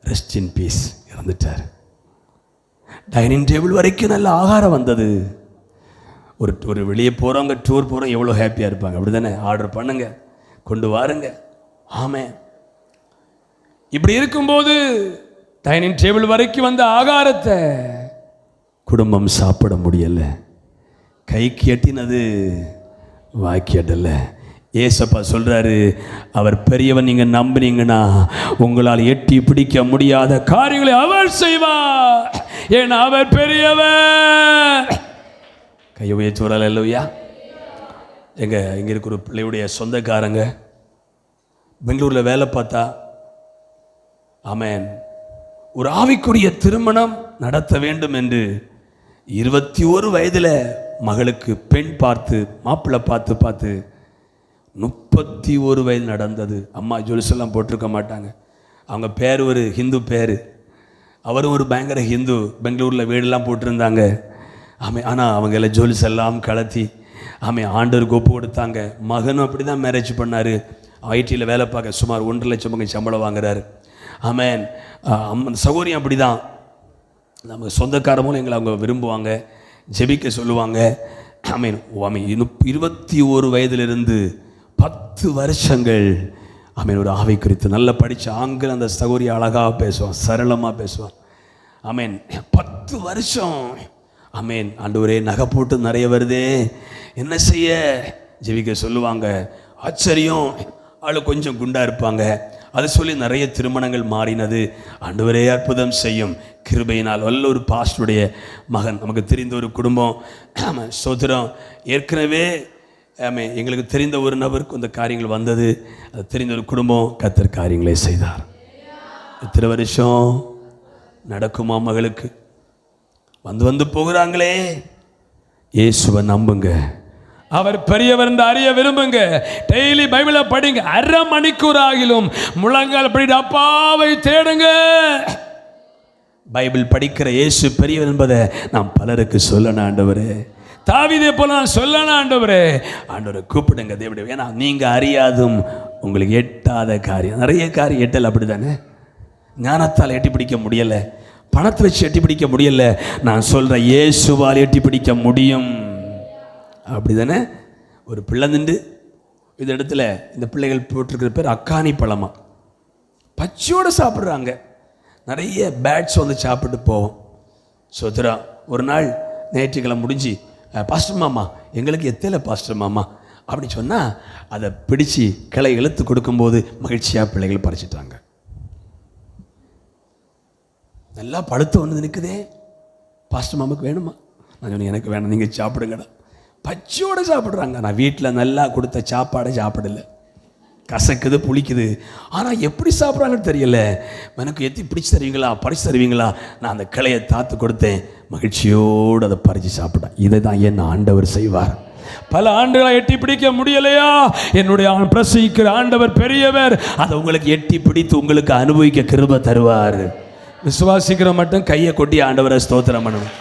ரெஸ்ட் இன் பீஸ், இறந்துட்டார். டைனிங் டேபிள் வரைக்கும் நல்ல ஆகாரம் வந்தது. ஒரு வெளியே போகிறவங்க, டூர் போகிறோம், எவ்வளோ ஹாப்பியாக இருப்பாங்க. அப்படி தானே? ஆர்டர் பண்ணுங்க, கொண்டு வாருங்க. ஆமாம். இப்படி இருக்கும்போது டைனிங் டேபிள் வரைக்கும் வந்த ஆகாரத்தை குடும்பம் சாப்பிட முடியல. கைக்கு எட்டினது வாக்கி எட்டல. ஏசப்பா சொல்றாரு, அவர் பெரியவன். நீங்க நம்பினீங்கன்னா உங்களால் எட்டி பிடிக்க முடியாத காரியங்களை அவர் செய்வார். ஏன்னா அவர் பெரியவர். கையை உயர்த்துவார். இல்லையா? இங்கே இருக்கிற ஒரு பிள்ளையுடைய சொந்தக்காரங்க பெங்களூரில் வேலை பார்த்தா. ஆமென். ஒரு ஆவிக்குரிய திருமணம் நடத்த வேண்டும் என்று 21 வயதில் மகளுக்கு பெண் பார்த்து, மாப்பிள்ளை பார்த்து 31 வயது நடந்தது. அம்மா ஜொலிசெல்லாம் போட்டிருக்க மாட்டாங்க. அவங்க பேர் ஒரு ஹிந்து பேர். அவரும் ஒரு பயங்கர ஹிந்து. பெங்களூரில் வீடெல்லாம் போட்டிருந்தாங்க. ஆனால் அவங்க எல்லாம் ஜொலிசெல்லாம் கலத்தி ஆண்டவருக்கு ஒப்பு கொடுத்தாங்க. மகனும் அப்படி தான் மேரேஜ் பண்ணார். ஐடியில் வேலை பார்க்க சுமார் 1.5 லட்சம் சம்பளம் வாங்குறாரு. ஆமென். சகோதரியும் அப்படி தான். நம்ம சொந்தக்காரமும் எங்களை அவங்க விரும்புவாங்க, ஜெபிக்க சொல்லுவாங்க. ஆமென். 21 வயதிலிருந்து 10 வருஷங்கள் ஒரு ஆவி குறித்து நல்ல படித்த ஆங்கிலம் அந்த சகோதரி அழகாக பேசுவான், சரளமாக பேசுவான். ஆமென். 10 வருஷம். ஆமென். ஆண்டவரே, நகை போட்டு நிறைய வருதே, என்ன செய்ய? ஜெபிக்க சொல்லுவாங்க. ஆச்சரியம். ஆள் கொஞ்சம் குண்டா இருப்பாங்க. அதை சொல்லி நிறைய திருமணங்கள் மாறினது. ஆண்டவரே அற்புதம் செய்யும் கிருபையினால். வல்ல ஒரு பாஸ்டருடைய மகன், நமக்கு தெரிந்த ஒரு குடும்பம். ஸ்தோத்திரம். ஏற்கனவே எங்களுக்கு தெரிந்த ஒரு நபருக்கு இந்த காரியங்கள் வந்தது. அது தெரிந்த ஒரு குடும்பம் கர்த்தர் காரியங்களை செய்தார். எத்தனை வருஷம் நடக்குமா மகளுக்கு? வந்து போகிறாங்களே. இயேசுவை நம்புங்க, அவர் பெரியவர் என்று அறிய விரும்புங்க. டெய்லி பைபிளை படிங்க, அரை மணிக்கூர் ஆகிலும் முழங்கால் படிட்டு அப்பாவை தேடுங்க. பைபிள் படிக்கிற இயேசு பெரியவர் என்பதை நான் பலருக்கு சொல்லணும் ஆண்டவரே. தாவீதை போல நான் சொல்லணும் ஆண்டவரே. ஆண்டவரை கூப்பிடுங்க தேவனுடைய. ஏன்னா நீங்கள் அறியாதும் உங்களுக்கு எட்டாத காரியம் நிறைய காரியம் எட்டல். அப்படி தானே? ஞானத்தால் எட்டி பிடிக்க முடியலை, பணத்தை வச்சு எட்டி பிடிக்க முடியலை. நான் சொல்கிறேன், இயேசுவால் எட்டி பிடிக்க முடியும். அப்படி தானே? ஒரு பிள்ளை நின்று இந்த இடத்துல இந்த பிள்ளைகள் போட்டிருக்கிற பேர் அக்கானி பழமா, பச்சையோடு சாப்பிட்றாங்க. நிறைய பேட்ஸ் வந்து சாப்பிட்டு போவோம். சோத்ரா ஒரு நாள் ஞாயிற்றுக்கிழமை முடிஞ்சு, பாஸ்டர் மாமா எங்களுக்கு எத்தனை பாஸ்டர் மாமா அப்படி சொன்னால் அதை பிடிச்சி கிளை இழுத்து கொடுக்கும்போது மகிழ்ச்சியாக பிள்ளைகள் பறிச்சிட்டாங்க. நல்லா பழுத்து வந்து நிற்குதே, பாஸ்டர் மாமாவுக்கு வேணுமா? நான் சொன்னேன், எனக்கு வேணும், நீங்கள் சாப்பிடுங்கடா. பச்சையோடு சாப்பிட்றாங்க. நான் வீட்டில் நல்லா கொடுத்த சாப்பாடை சாப்பிடலை, கசக்குது புளிக்குது. ஆனால் எப்படி சாப்பிட்றாங்கன்னு தெரியல. எனக்கு எத்தி பிடிச்சி தருவீங்களா, பறிச்சு தருவீங்களா? நான் அந்த கிளையை தாத்து கொடுத்தேன், மகிழ்ச்சியோடு அதை பறித்து சாப்பிட்டேன். இதை தான் என் ஆண்டவர் செய்வார். பல ஆண்டுகளை எட்டி பிடிக்க முடியலையா? என்னுடைய பிரசவிக்கிற ஆண்டவர் பெரியவர். அதை உங்களுக்கு எட்டி பிடித்து உங்களுக்கு அனுபவிக்க கிருபை தருவார். விசுவாசிக்கிற மட்டும் கையை கொட்டி ஆண்டவரை ஸ்தோத்திரம் பண்ணணும்.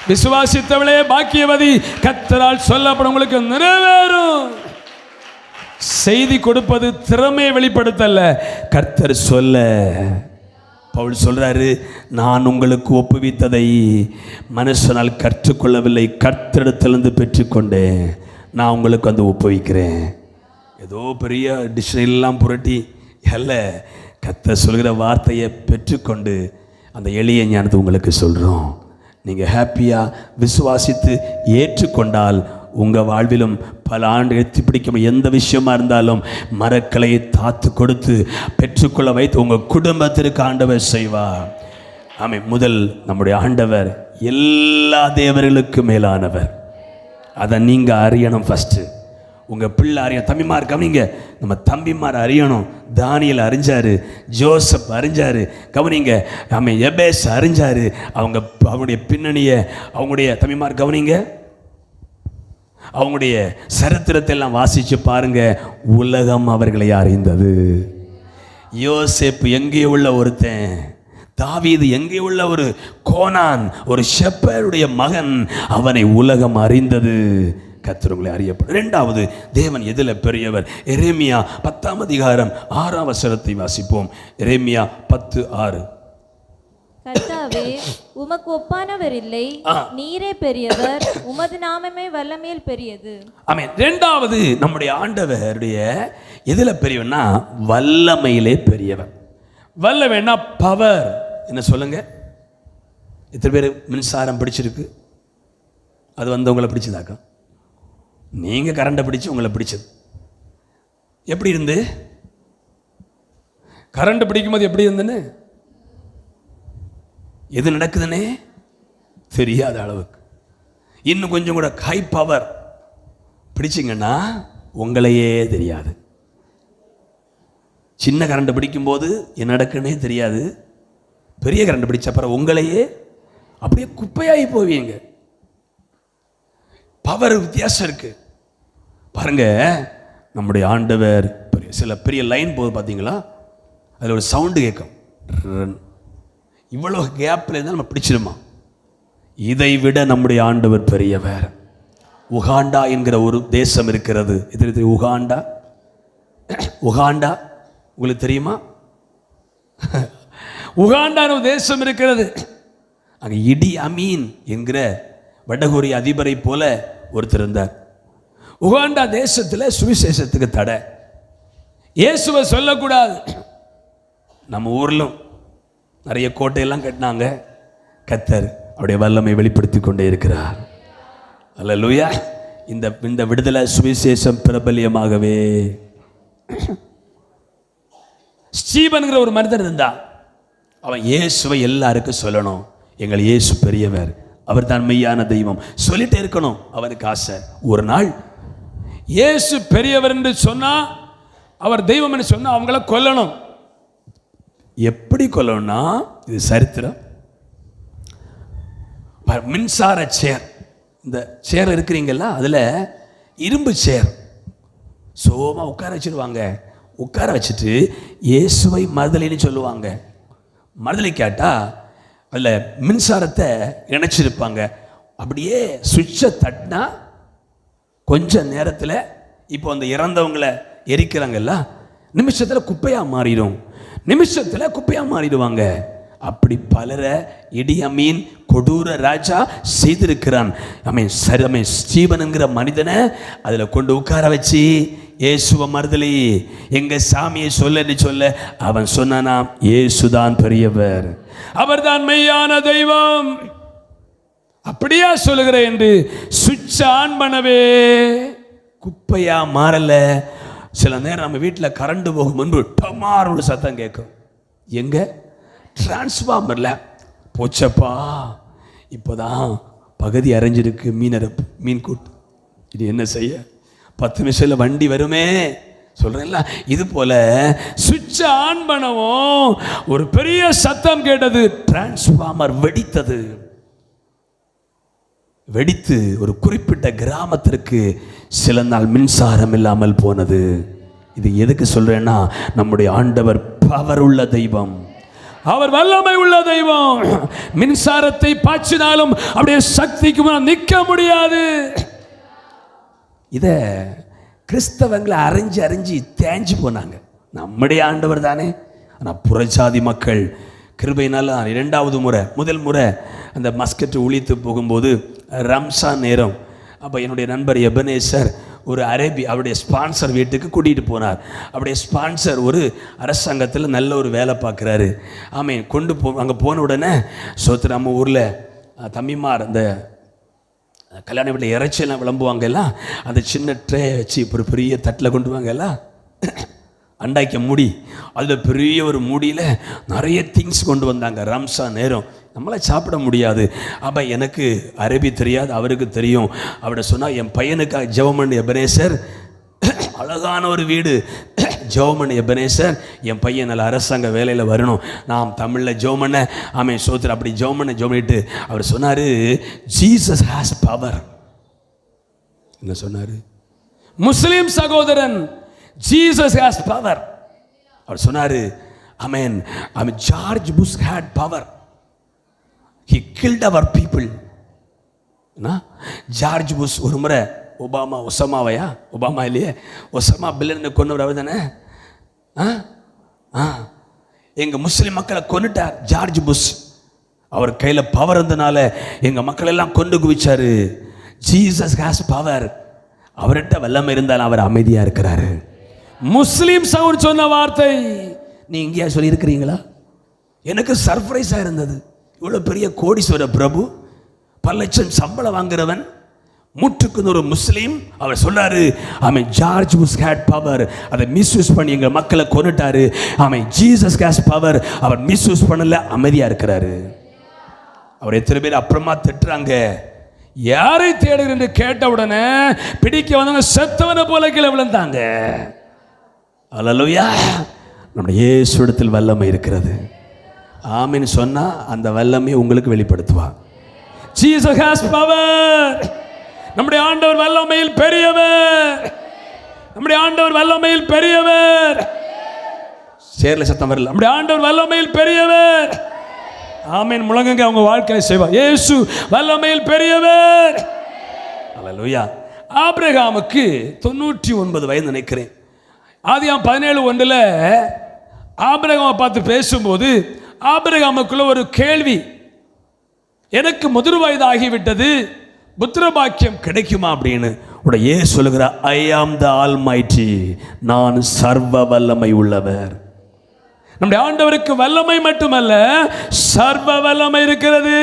விசுவாசித்தவளே பாக்கியவதி, கர்த்தரால் சொல்லப்படும் உங்களுக்கு நிறைவேறும். செய்தி கொடுப்பது திறமையை வெளிப்படுத்தல, கர்த்தர் சொல்ல. பவுல் சொல்றாரு, நான் உங்களுக்கு ஒப்புவித்ததை மனுஷனால் கற்றுக்கொள்ளவில்லை, கர்த்தரிடத்திலிருந்து பெற்றுக்கொண்டேன். நான் உங்களுக்கு வந்து ஒப்புவிக்கிறேன். ஏதோ பெரிய டிக்ஷனரிலாம் புரட்டி அல்ல, கர்த்தர் சொல்கிற வார்த்தையை பெற்றுக்கொண்டு அந்த எளிய ஞானத்தை உங்களுக்கு சொல்கிறோம். நீங்கள் ஹாப்பியாக விசுவாசித்து ஏற்றுக்கொண்டால் உங்கள் வாழ்விலும் பல ஆண்டு எத்தி பிடிக்கும் எந்த விஷயமா இருந்தாலும் மரக்கலையை தாத்து கொடுத்து பெற்றுக்கொள்ள வைத்து உங்கள் குடும்பத்திற்கு ஆண்டவர் செய்வார். ஆமே, முதல் நம்முடைய ஆண்டவர் எல்லா தேவர்களுக்கு மேலானவர். அதை நீங்கள் அறியணும். ஃபஸ்ட்டு உங்கள் பிள்ளை அறியணும். தம்பிமார் கவனிங்க, நம்ம தம்பிமார் அறியணும். தானியல் அறிஞ்சார், ஜோசப் அறிஞ்சார். கவனிங்க, ஆமே, எபேஸ் அறிஞ்சார். அவங்களுடைய பின்னணியை அவங்களுடைய தம்பிமார் கவனிங்க, அவங்களுடைய சரித்திரத்தை எல்லாம் வாசித்து பாருங்க. உலகம் அவர்களை அறிந்தது. யோசேப்பு எங்கே உள்ள ஒருத்தன், தாவீது எங்கே உள்ள ஒரு கோனான், ஒரு ஷெப்பருடைய மகன், அவனை உலகம் அறிந்தது. கர்த்தர் உங்களை அறியப்படும். இரண்டாவது, தேவன் எதில் பெரியவர்? எரேமியா 10ஆம் அதிகாரம் 6ஆம் வசனத்தை வாசிப்போம். எரேமியா 10:6. கர்த்தாவே, உமக்கு ஒப்பானவர் இல்லை, நீரே பெரியவர், உமது நாமமே வல்லமையில் பெரியது. ஆமென். இரண்டாவது, நம்முடைய ஆண்டவருடைய எதில் பெரியவர்னா வல்லமையிலே பெரியவர். வல்லமைன்னா பவர். என்ன சொல்லுங்க? எத்தனை பேர் மின்சாரம் பிடிச்சிருக்கு? அது வந்து உங்களை பிடிச்சதாக்கா? நீங்கள் கரண்டை பிடிச்சி உங்களை பிடிச்சது எப்படி இருந்து? கரண்ட் பிடிக்கும்போது எப்படி இருந்துன்னு, எது நடக்குதுன்னே தெரியாத அளவுக்கு. இன்னும் கொஞ்சம் கூட ஹை பவர் பிடிச்சிங்கன்னா உங்களையே தெரியாது. சின்ன கரண்ட் பிடிக்கும்போது என்ன நடக்குன்னே தெரியாது. பெரிய கரண்ட் பிடிச்ச அப்புறம் உங்களையே அப்படியே குப்பையாகி போவீங்க. பவர் வித்தியாசம் இருக்கு பாருங்க. நம்முடைய ஆண்டவர் சில பெரிய லைன் போது பார்த்தீங்களா, அதில் ஒரு சவுண்டு கேட்கும். இவ்வளோ கேப்பில் இருந்தால் நம்ம பிடிச்சிருமா? இதை விட நம்முடைய ஆண்டவர் பெரியவர். உகாண்டா என்கிற ஒரு தேசம் இருக்கிறது. இது உகாண்டா. உகாண்டா உங்களுக்கு தெரியுமா? உகாண்டான ஒரு தேசம் இருக்கிறது. அங்கே இடி அமீன் என்கிற வடகொரிய அதிபரை போல ஒருத்தர் இருந்தார். உகாண்டா தேசத்தில் சுவிசேஷத்துக்கு தடை, இயேசுவை சொல்லக்கூடாது. நம்ம ஊரிலும் நிறைய கோட்டையெல்லாம் கட்டினாங்க. கர்த்தர் அவருடைய வல்லமை வெளிப்படுத்தி கொண்டே இருக்கிறார். அல்லேலூயா. இந்த விடுதலை சுவிசேஷம் பிரபல்யமாகவே. ஸ்டீபன்கிற ஒரு மனிதன் இருந்தான். அவன் இயேசுவை எல்லாருக்கும் சொல்லணும். எங்கள் இயேசு பெரியவர், அவர் தான் மெய்யான தெய்வம் சொல்லிட்டே இருக்கணும். அவனுக்கு ஆசை. ஒரு நாள் இயேசு பெரியவர் என்று சொன்னா, அவர் தெய்வம் என்று சொன்னா அவங்கள கொல்லணும். எப்படி கொல்லணும்னா, இது சரித்திரம். மின்சார சேர், இந்த சேர் இருக்கிறீங்களா, அதில் இரும்பு சேர் சோமா உட்கார வச்சிருவாங்க. உட்கார வச்சுட்டு இயேசுவை மறுதலைன்னு சொல்லுவாங்க. மறுதலை கேட்டால் அதில் மின்சாரத்தை இணைச்சிருப்பாங்க. அப்படியே சுவிட்சை தட்டினா கொஞ்ச நேரத்தில், இப்போ அந்த இறந்தவங்களை எரிக்கிறாங்கல்ல, நிமிஷத்தில் குப்பையாக மாறிடும். நிமிஷத்தில் குப்பையாக மாறிடுவாங்க. அப்படி பலரை இடியமீன் கொடூர ராஜா செய்திருக்கிறான். ஸ்டீபன் என்கிற மனிதனை அதில் கொண்டு உட்கார வச்சு இயேசுவ மறுதலி, எங்க சாமியை சொல்லன்னு சொல்ல அவன் சொன்னானாம், இயேசுதான் பெரியவர், அவர்தான் மெய்யான தெய்வம். அப்படியா சொல்லுகிறேன் என்று சுவிட்ச் ஆன் பண்ணவே குப்பையா மாறல. சில நேரம் நம்ம வீட்டில் கரண்ட் போகும் முன்பு டமாரோட சத்தம் கேட்கும். எங்க டிரான்ஸ்ஃபார்மர்ல போச்சப்பா, இப்போதான் பகுதி அரைஞ்சிருக்கு மீன் கூட்டு, இது என்ன செய்ய, 10 நிமிஷத்தில் வண்டி வருமே சொல்றேன்ல. இது போல சுவிட்ச் ஆன் பண்ணவும் ஒரு பெரிய சத்தம் கேட்டது. டிரான்ஸ்ஃபார்மர் வெடித்தது. வெடித்து ஒரு குறிப்பிட்ட கிராமத்திற்கு சில நாள் மின்சாரம் இல்லாமல் போனது. இது எதுக்கு சொல்றேன்னா, நம்முடைய ஆண்டவர் பவர் உள்ள தெய்வம், அவர் வல்லமை உள்ள தெய்வம். மின்சாரத்தை பாய்ச்சினாலும் அப்படியே சக்திக்கு நிற்க முடியாது. இத கிறிஸ்தவங்களை அறிஞ்சு தேஞ்சு போனாங்க. நம்முடைய ஆண்டவர் தானே. ஆனால் புறஜாதி மக்கள் கிருபையினால 2வது முறை, முதல் முறை அந்த மஸ்கட் ஒழித்து போகும்போது ரம்சான் நேரம், அப்போ என்னுடைய நண்பர் எபனேசர் ஒரு அரேபி அவருடைய ஸ்பான்சர் வீட்டுக்கு கூட்டிகிட்டு போனார். அவருடைய ஸ்பான்சர் ஒரு அரசாங்கத்தில் நல்ல ஒரு வேலை பார்க்குறாரு. கொண்டு அங்கே போன உடனே நம்ம ஊரில் தம்பிமார் அந்த கல்யாண வீட்டில் இறைச்சியெல்லாம் விளம்புவாங்க எல்லாம், அந்த சின்ன ட்ரே வச்சு ஒரு பெரிய தட்டில் கொண்டு வாங்க எல்லாம், அண்டாய்க்க மூடி, அதில் பெரிய ஒரு மூடியில் நிறைய திங்ஸ் கொண்டு வந்தாங்க. ரம்சான் நேரம் நம்மளால் சாப்பிட முடியாது. அப்போ எனக்கு அரபி தெரியாது, அவருக்கு தெரியும். அவரை சொன்னால், என் பையனுக்காக ஜெபம் எபனேசர், அழகான ஒரு வீடு, ஜெபம் எபனேசர், என் பையன் நல்ல அரசாங்க வேலையில் வரணும், நாம் தமிழில் ஜெபம் பண்ண சோத்திர. அப்படி ஜெபம் பண்ணிட்டு அவர் சொன்னார், ஜீசஸ் ஹாஸ் பவர். என்ன சொன்னார்? முஸ்லிம் சகோதரன், Jesus has power. அவர் சொன்னாரு, George push had power. He killed our people. George Bush ஒரு முறை ஒபாமா இல்லையே, ஒசாமா பில்லனை கொன்னவர் அவர் தானே. எங்க முஸ்லிம் மக்களை கொன்னுட்டார் ஜார்ஜ் புஷ். அவர் கையில பவர் இருந்தனால எங்க மக்கள் எல்லாம் கொண்டு குவிச்சாரு. Jesus has power. அவர்கிட்ட வல்லமை இருந்தாலும் அவர் அமைதியா இருக்கிறாரு. முஸ்லிம் சவுண்ட் சொன்ன வார்த்தை நீ இங்கேயா சொல்லி இருக்கிறீங்களா? எனக்கு சர்ப்ரைஸா இருந்தது. இவ்வளவு பெரிய கோடீஸ்வர பிரபு, பல லட்சம் சம்பளம் வாங்குறவன், முற்றுக்கு ஒரு முஸ்லீம், அவர் சொன்னாரு, ஜார்ஜ் புஷ் ஹேட் பவர், அதை மிஸ்யூஸ் பண்ணி எங்க மக்களை கொன்னுட்டாரு. ஜீசஸ் ஹேஸ் பவர், அவர் மிஸ்யூஸ் பண்ணல, அமைதியா இருக்கிறாரு. அவர் எத்தனை பேர் அப்புறமா திட்டுறாங்க. யாரை தேடுகிறேன் என்று கேட்ட உடனே பிடிக்க வந்தவங்க செத்தவனை போல கீழே விழுந்தாங்க. அல்லேலூயா. நம்முடைய இயேசுவிடத்தில் வல்லமை இருக்கிறது. ஆமென் சொன்னா அந்த வல்லமை உங்களுக்கு வெளிப்படுத்துவார். Jesus has power. நம்முடைய ஆண்டவர் வல்லமையில் பெரியவர். நம்முடைய ஆண்டவர் வல்லமையில் பெரியவர். சேர்ல சத்தம் வரல. நம்முடைய ஆண்டவர் வல்லமையில் பெரியவர். ஆமென். முழங்குங்க, அவங்க வாழ்க்கையை செய்வார். இயேசு வல்லமையில் பெரியவர். அல்லேலூயா. ஆபிரகாமுக்கு 99 வயது நினைக்கிறேன். ஆதியாகமம் 17:1 ஆபிரகாமை பார்த்து பேசும்போது ஆபிரகாமுக்குள்ள ஒரு கேள்வி, எனக்கு முதிர் வயது ஆகிவிட்டது, புத்திர பாக்கியம் கிடைக்குமா அப்படின்னு. உடைய சொல்லுகிறார், ஐ ஆம் த ஆல்மைட்டி, நான் சர்வ வல்லமை உள்ளவர். நம்முடைய ஆண்டவருக்கு வல்லமை மட்டுமல்ல, சர்வ வல்லமை இருக்கிறது.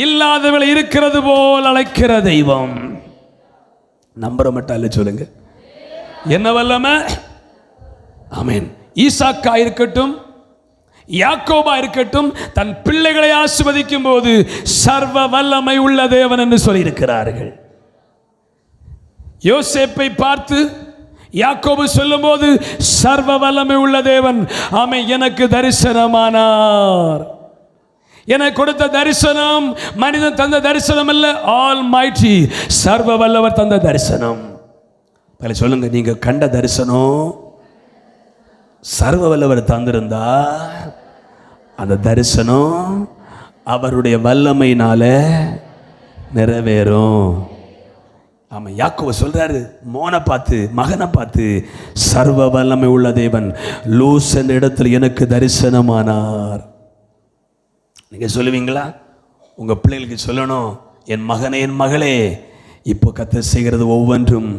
இல்லாதவளை இருக்கிறது போல் அழைக்கிற தெய்வம். நம்புற மட்டும் அல்ல, சொல்லுங்க என்ன வல்லமை. ஆமென். ஈசாக்கா இருக்கட்டும், யாக்கோபா இருக்கட்டும், தன் பிள்ளைகளை ஆசீர்வதிக்கும் போது சர்வ வல்லமை உள்ள தேவன் என்று சொல்லி இருக்கிறார்கள். யோசேப்பை பார்த்து யாக்கோபு சொல்லும்போது சர்வ வல்லமை உள்ள தேவன் ஆமென் எனக்கு தரிசனமானார். எனக்கு கொடுத்த தரிசனம் மனிதன் தந்த தரிசனம் அல்ல, ஆல் மைட்டி சர்வ வல்லவர் தந்த தரிசனம். சொல்லுங்க, நீங்க கண்ட தரிசனம் சர்வ வல்லவர் தந்திருந்தா அந்த தரிசனம் அவருடைய வல்லமையினால நிறைவேறும். ஆமாம், யாக்கோபு சொல்றாரு மகனை பார்த்து சர்வ வல்லமை உள்ள தேவன் லூஸ் என்ற இடத்துல எனக்கு தரிசனமானார். நீங்க சொல்லுவீங்களா? உங்க பிள்ளைகளுக்கு சொல்லணும், என் மகனே என் மகளே, இப்போ கர்த்தர் செய்கிறது ஒவ்வொன்றும்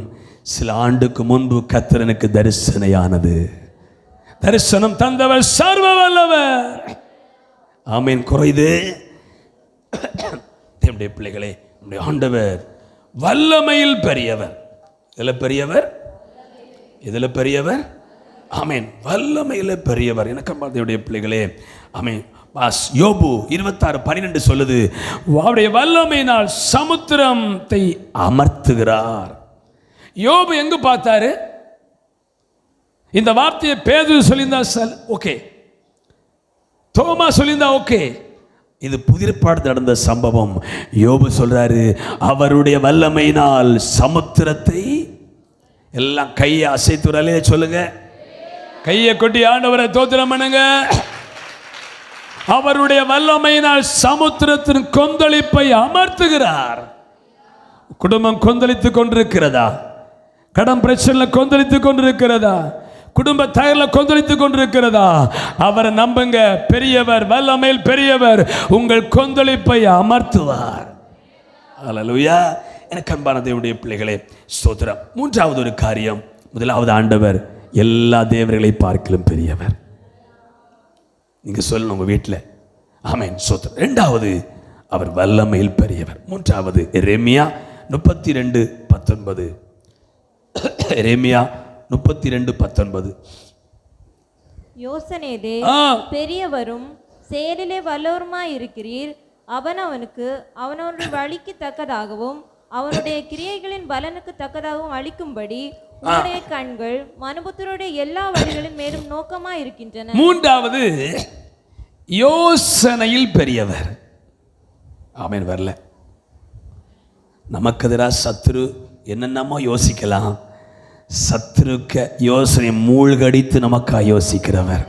சில ஆண்டுக்கு முன்பு கர்த்தர் எனக்கு தரிசனையானது. தரிசனம் தந்தவர் சர்வ வல்லவர். ஆமீன். குறைது என்னுடைய பிள்ளைகளே, நம்முடைய ஆண்டவர் வல்லமையில் பெரியவர். இதில் பெரியவர் ஆமீன், வல்லமையில் பெரியவர். எனக்கு என்னுடைய பிள்ளைகளே ஆமீன். யோபு 26:12 சொல்லுது, அவருடைய வல்லமையினால் சமுத்திரத்தை அமர்த்துகிறார். யோபு எங்கு பார்த்தாரு? இந்த வார்த்தையை பேதுரு சொல்லியிருந்தா ஓகே, தோமா சொல்லியிருந்தா ஓகே, இது புதிர்பாடு நடந்த சம்பவம். யோபு சொல்றாரு, அவருடைய வல்லமையினால் சமுத்திரத்தை எல்லாம் கையை அசைத்துறாலே சொல்லுங்க, கையை கொட்டி ஆண்டவரை தோத்திரம் பண்ணுங்க. அவருடைய வல்லமையினால் சமுத்திரத்தின் கொந்தளிப்பை அமர்த்துகிறார். குடும்பம் கொந்தளித்துக் கொண்டிருக்கிறதா? கடன் பிரச்சனை கொந்தளித்துக் கொண்டிருக்கிறதா? குடும்ப தயரில் கொந்தளித்துக் கொண்டிருக்கிறதா? அவரை நம்புங்க, பெரியவர், வல்லமையில் பெரியவர் உங்கள் கொந்தளிப்பை அமர்த்துவார். அல்லேலூயா. எனக்கு அன்பான தேவனுடைய பிள்ளைகளே, ஸ்தோத்திரம். மூன்றாவது ஒரு காரியம், முதலாவது ஆண்டவர் எல்லா தேவர்களை பார்க்கலும் பெரியவர். நீங்க சொல்லணும் உங்க வீட்டில் ஆமென், ஸ்தோத்திரம். இரண்டாவது, அவர் வல்லமையில் பெரியவர். மூன்றாவது எரேமியா 32:19. எரேமியா 32:19. யோசனேதே பெரியவரும் செயலிலே வல்லவருமாய் இருக்கிறீர். அவனுக்கு அவனவனுடைய வழிக்கு தக்கதாகவும் அவனுடைய கிரியைகளின் பலனுக்கு தக்கதாகவும் அளிக்கும்படி உன்னுடைய கண்கள் மனுபுத்தருடைய எல்லா வழிகளின் மேலும் நோக்கமா இருக்கின்றன. மூன்றாவது, யோசனையில் பெரியவர். ஆமென். வரல, நமக்கு எதிராக சத்துரு என்னென்னமோ யோசிக்கலாம், சத்துருக்க யோசனை மூழ்கடித்து நமக்காக யோசிக்கிறவர்.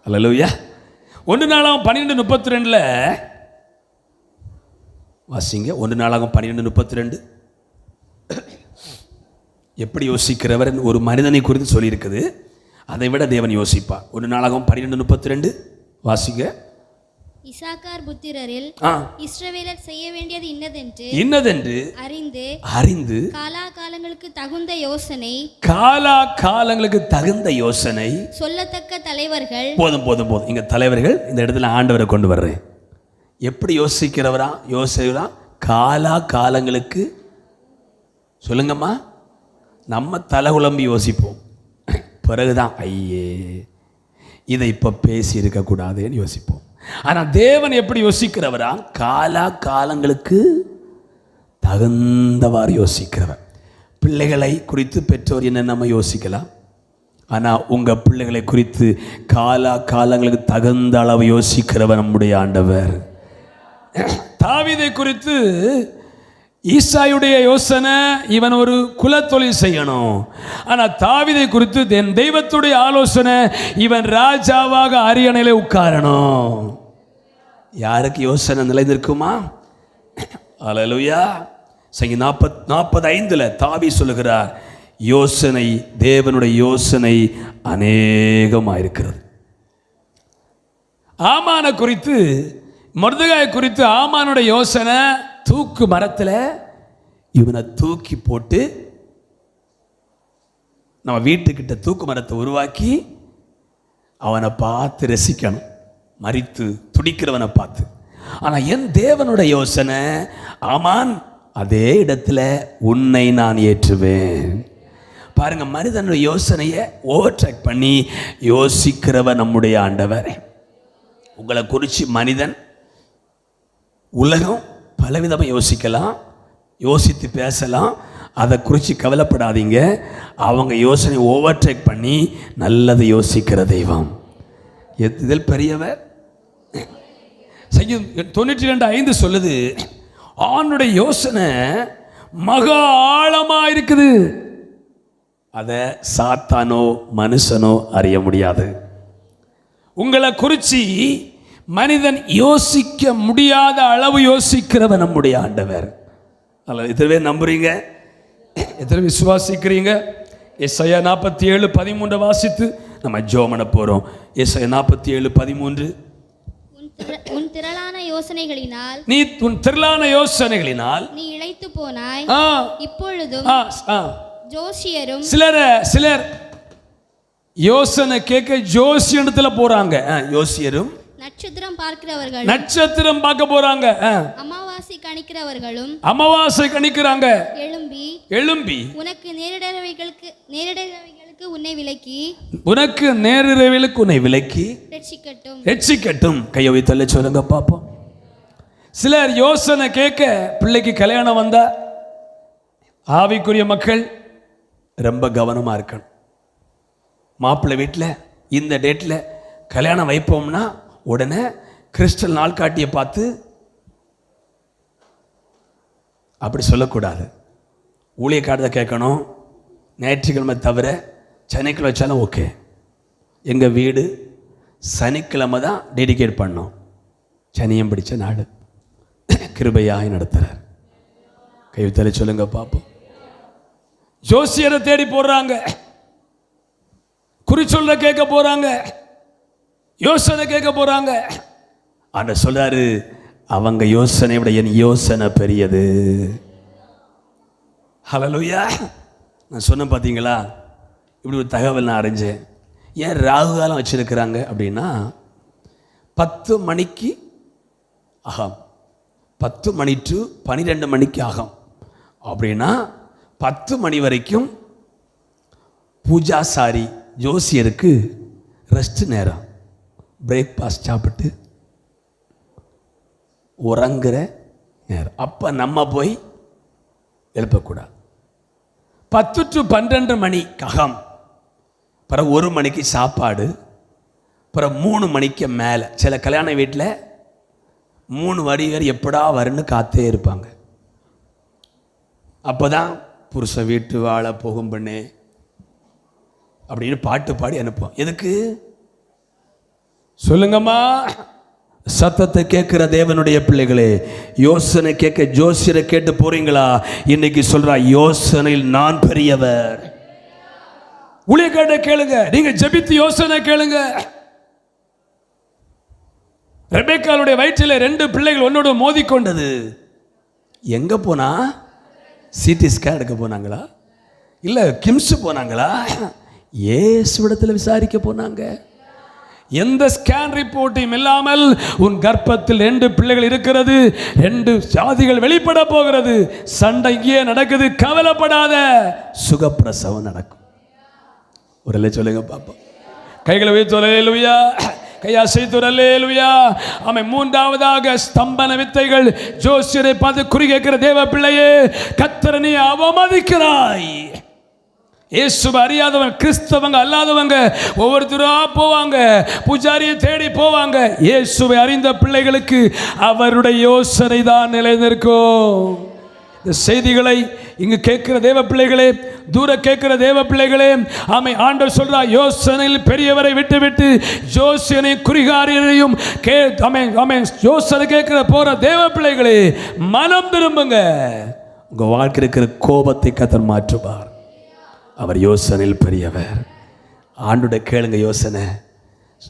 அல்லேலூயா. 1 நாளாகமம் 12:32 வாசிங்க. 1 நாளாகமம் 12:32 எப்படி யோசிக்கிறவர் ஒரு மனிதனை குறித்து சொல்லியிருக்குது. அதை விட தேவன் யோசிப்பார். 1 நாளாகமம் 12:32 வாசிங்க. இசாக்கார் புத்திரரில் இஸ்ரவேலர் செய்ய வேண்டியது இன்னதென்று அறிந்து காலாகாலங்களுக்கு தகுந்த யோசனை சொல்லத்தக்க தலைவர்கள். போதும். இங்க தலைவர்கள், இந்த இடத்துல ஆண்டவரை கொண்டு வர்றேன். எப்படி யோசிக்கிறவரா? காலங்களுக்கு. சொல்லுங்கம்மா, நம்ம தலை குழம்பி யோசிப்போம், பிறகுதான் ஐயே இதை இப்போ பேசி இருக்கக்கூடாதுன்னு யோசிப்போம். ஆனால் தேவன் எப்படி யோசிக்கிறவரா? காலங்களுக்கு தகுந்தவாறு யோசிக்கிறவர். பிள்ளைகளை குறித்து பெற்றோர் என்னென்ன யோசிக்கலாம், ஆனால் உங்கள் பிள்ளைகளை குறித்து காலங்களுக்கு தகுந்த அளவு யோசிக்கிறவர் நம்முடைய ஆண்டவர். தாவீதை குறித்து ஈசாயுடைய யோசனை, இவன் ஒரு குலத்தொழில் செய்யணும். ஆனால் தாவீதை குறித்து என் தெய்வத்துடைய ஆலோசனை, இவன் ராஜாவாக அரியணையிலே உட்காரணும். யாருக்கு யோசனை நிலைந்திருக்குமா? அல்லேலூயா. சங்கீதம் 40:45 தாவீது சொல்லுகிறார், யோசனை, தேவனுடைய யோசனை அநேகமாயிருக்கிறது. ஆமான குறித்து, மொர்தெகாய் குறித்து ஆமானுடைய யோசனை, தூக்கு மரத்தில் இவனை தூக்கி போட்டு நம்ம வீட்டுக்கிட்ட தூக்கு மரத்தை உருவாக்கி அவனை பார்த்து ரசிக்கணும், மரித்து துடிக்கிறவனை பார்த்து. ஆனால் என் தேவனுடைய யோசனை, ஆமான் அதே இடத்துல உன்னை நான் ஏற்றுவேன். பாருங்க, மனிதனுடைய யோசனையை ஓவர்டேக் பண்ணி யோசிக்கிறவன் நம்முடைய ஆண்டவர். உங்களை குறித்து மனிதன், உலகம் பலவிதமாக யோசிக்கலாம், யோசித்து பேசலாம். அதை குறித்து கவலைப்படாதீங்க. அவங்க யோசனை ஓவர்டேக் பண்ணி நல்லதை யோசிக்கிற தெய்வம். இதில் பெரியவர். சங்கீதம் 92:5 சொல்லுது, ஆணுடைய யோசனை மகா ஆழமா இருக்குது. அதை சாத்தானோ மனுஷனோ அறிய முடியாது. உங்களை குறித்து மனிதன் யோசிக்க முடியாத அளவு யோசிக்கிறவர் நம்முடைய ஆண்டவர். அதில் எத்தனை பேர் நம்புறீங்க? எத்தனை விசுவாசிக்கிறீங்க? எஸ்ஐயா 47:13 வாசித்து நம்ம ஜெபம் பண்ண போறோம். எஸ்ஐயா 47:13. உன் திரளான யோசனைகளினால் நீ இளைத்து போனாய். இப்பொழுதும் ஜோசியரும் சிலர் யோசனை கேட்க ஜோசியத்துல போறாங்க. யோசியரும் நட்சத்திரம் பார்க்கிறவர்கள் நட்சத்திரம் பார்க்க போறாங்க. அமாவாசை கணிக்கிறவர்களும் அமாவாசை கணிக்கிறாங்க. எழும்பி உனக்கு நேரிடவைகளுக்கு உன்னை விலக்கி ரட்சிக்கட்டும். கையை வைத்தல்ல சொல்லுங்க பாப்போம். சிலர் யோசனை கேட்க பிள்ளைக்கு கல்யாணம் வந்தா ஆவிக்குரிய மக்கள் ரொம்ப கவனமா இருக்கணும். மாப்பிள்ளை வீட்டில் இந்த டேட்டில் கல்யாணம் வைப்போம்னா உடனே கிறிஸ்டல் நாள்காட்டியை பார்த்து அப்படி சொல்லக்கூடாது. ஊழியக்காரதை கேட்கணும். ஞாயிற்றுக்கிழமை தவிர சனிக்கிழமை வச்சாலும் ஓகே. எங்கள் வீடு சனிக்கிழமை தான் டெடிகேட் பண்ணோம். சனியம் பிடிச்ச நாடு கிருபையாய் நடத்துகிறார். கைவித்தலை சொல்லுங்க பார்ப்போம். ஜோசியரை தேடி போடுறாங்க, குறிச்சொல்ல கேட்க போறாங்க, யோசனை கேட்க போறாங்க. ஆண்டவர் சொல்றாரு, அவங்க யோசனை விட என் யோசனை பெரியது. ஹல்லேலூயா. நான் சொன்னேன் பார்த்தீங்களா, இப்படி ஒரு தகவல் நான் அறிஞ்சேன். ஏன் ராகு காலம் வச்சிருக்கிறாங்க அப்படின்னா 10 மணிக்கு ஆகும், 10 மணி டு 12 மணிக்கு ஆகும். அப்படின்னா 10 மணி வரைக்கும் பூஜாசாரி ஜோசியருக்கு ரெஸ்ட் நேரம், பிரேக்ஃபாஸ்ட் சாப்பிட்டு உறங்குற நேரம். அப்போ நம்ம போய் எழுப்பக்கூடாது. 10 to 12 மணி ககம், பிறகு 1 மணிக்கு சாப்பாடு, பிறகு 3 மணிக்கு மேலே. சில கல்யாண வீட்டில் 3 மணி வரை எப்படா வருன்னு காத்தே இருப்பாங்க. அப்போ தான் புருஷன் வீட்டு வாழ போகும் பண்ணே அப்படின்னு பாட்டு பாடி அனுப்புவோம். எதுக்கு சொல்லுங்கம்மா? சத்தத்தை கேட்கிற தேவனுடைய பிள்ளைகளே, யோசனை கேட்க ஜோசியரை கேட்டு போறீங்களா? இன்னைக்கு சொல்றா, யோசனையில் நான் பெரியவர். ஊழியக்காரரை கேளுங்க, நீங்க ஜெபித்து யோசனை கேளுங்க. ரெபெக்காளுடைய வயிற்றிலே 2 பிள்ளைகள் ஒன்னோடு மோதிக்கொண்டது. எங்க போனா? சிடி ஸ்கேன் எடுக்க போனாங்களா? இல்லை கிம்ஸ் போனாங்களா? இயேசுவிடத்தில் விசாரிக்க போனாங்க. எந்த ஸ்கேன் ரிப்போர்ட்டையும் இல்லாமல் உன் கர்ப்பத்தில் 2 பிள்ளைகள் இருக்கிறது, 2 ஜாதிகள் வெளிப்பட போகிறது. சண்டை இங்கே நடக்குது, கவலைப்படாத, சுகப்பிரசவம் நடக்கும். ஒரு சொல்லுங்க பாப்போம். கைகளை வைத்து அல்லேலூயா, கையாசைத்து அல்லேலூயா. ஆமென். 3வதாக ஸ்தம்பன வித்தைகள். ஜோசியரை பார்த்து குறி கேட்கிற தேவ பிள்ளையே, கர்த்தரை நீ அவமதிக்கிறாய். இயேசுவை அறியாதவங்க, கிறிஸ்தவங்க அல்லாதவங்க ஒவ்வொருத்தரா போவாங்க, பூஜாரியை தேடி போவாங்க. இயேசுவை அறிந்த பிள்ளைகளுக்கு அவருடைய யோசனை தான் நிலைநிற்கும். இந்த செய்திகளை இங்கு கேட்கிற தேவ பிள்ளைகளே, தூர கேட்கிற தேவ பிள்ளைகளே, ஆமை ஆண்டவர் சொல்றா, யோசனையில் பெரியவரை விட்டு ஜோசியனை குறிகாரியரையும் யோசனை கேட்கிற போற தேவ பிள்ளைகளே, மனம் திரும்புங்க. உங்க வாழ்க்கை இருக்கிற கோபத்தை கர்த்தர் மாற்றுவார். அவர் யோசனையில் பெரியவர். ஆண்டுடைய கேளுங்க யோசனை.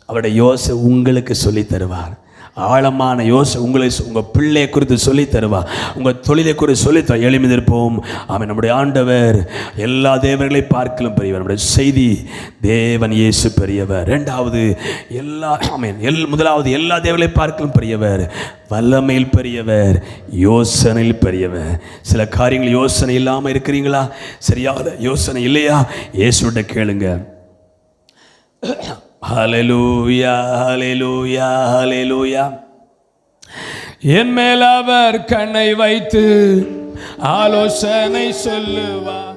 அவருடைய யோசனை உங்களுக்கு சொல்லி தருவார். ஆழமான யோசனை உங்கள் பிள்ளையை குறித்து சொல்லி தருவார். உங்கள் தொழிலை குறித்து சொல்லி தருவார். எளிமையிருப்போம். ஆமென். நம்முடைய ஆண்டவர் எல்லா தேவர்களை பார்க்கலும் பெரியவர். நம்முடைய செய்தி, தேவன் இயேசு பெரியவர். 2வது முதலாவது எல்லா தேவர்களை பார்க்கலும் பெரியவர், வல்லமையில் பெரியவர், யோசனையில் பெரியவர். சில காரியங்கள் யோசனை இல்லாமல் இருக்கிறீங்களா? சரியாக யோசனை இல்லையா? இயேசுவிட்ட கேளுங்க. ஹல்லேலூயா, ஹல்லேலூயா, ஹல்லேலூயா. என் மேல் அவர் கண்ணை வைத்து ஆலோசனை சொல்லுவார்.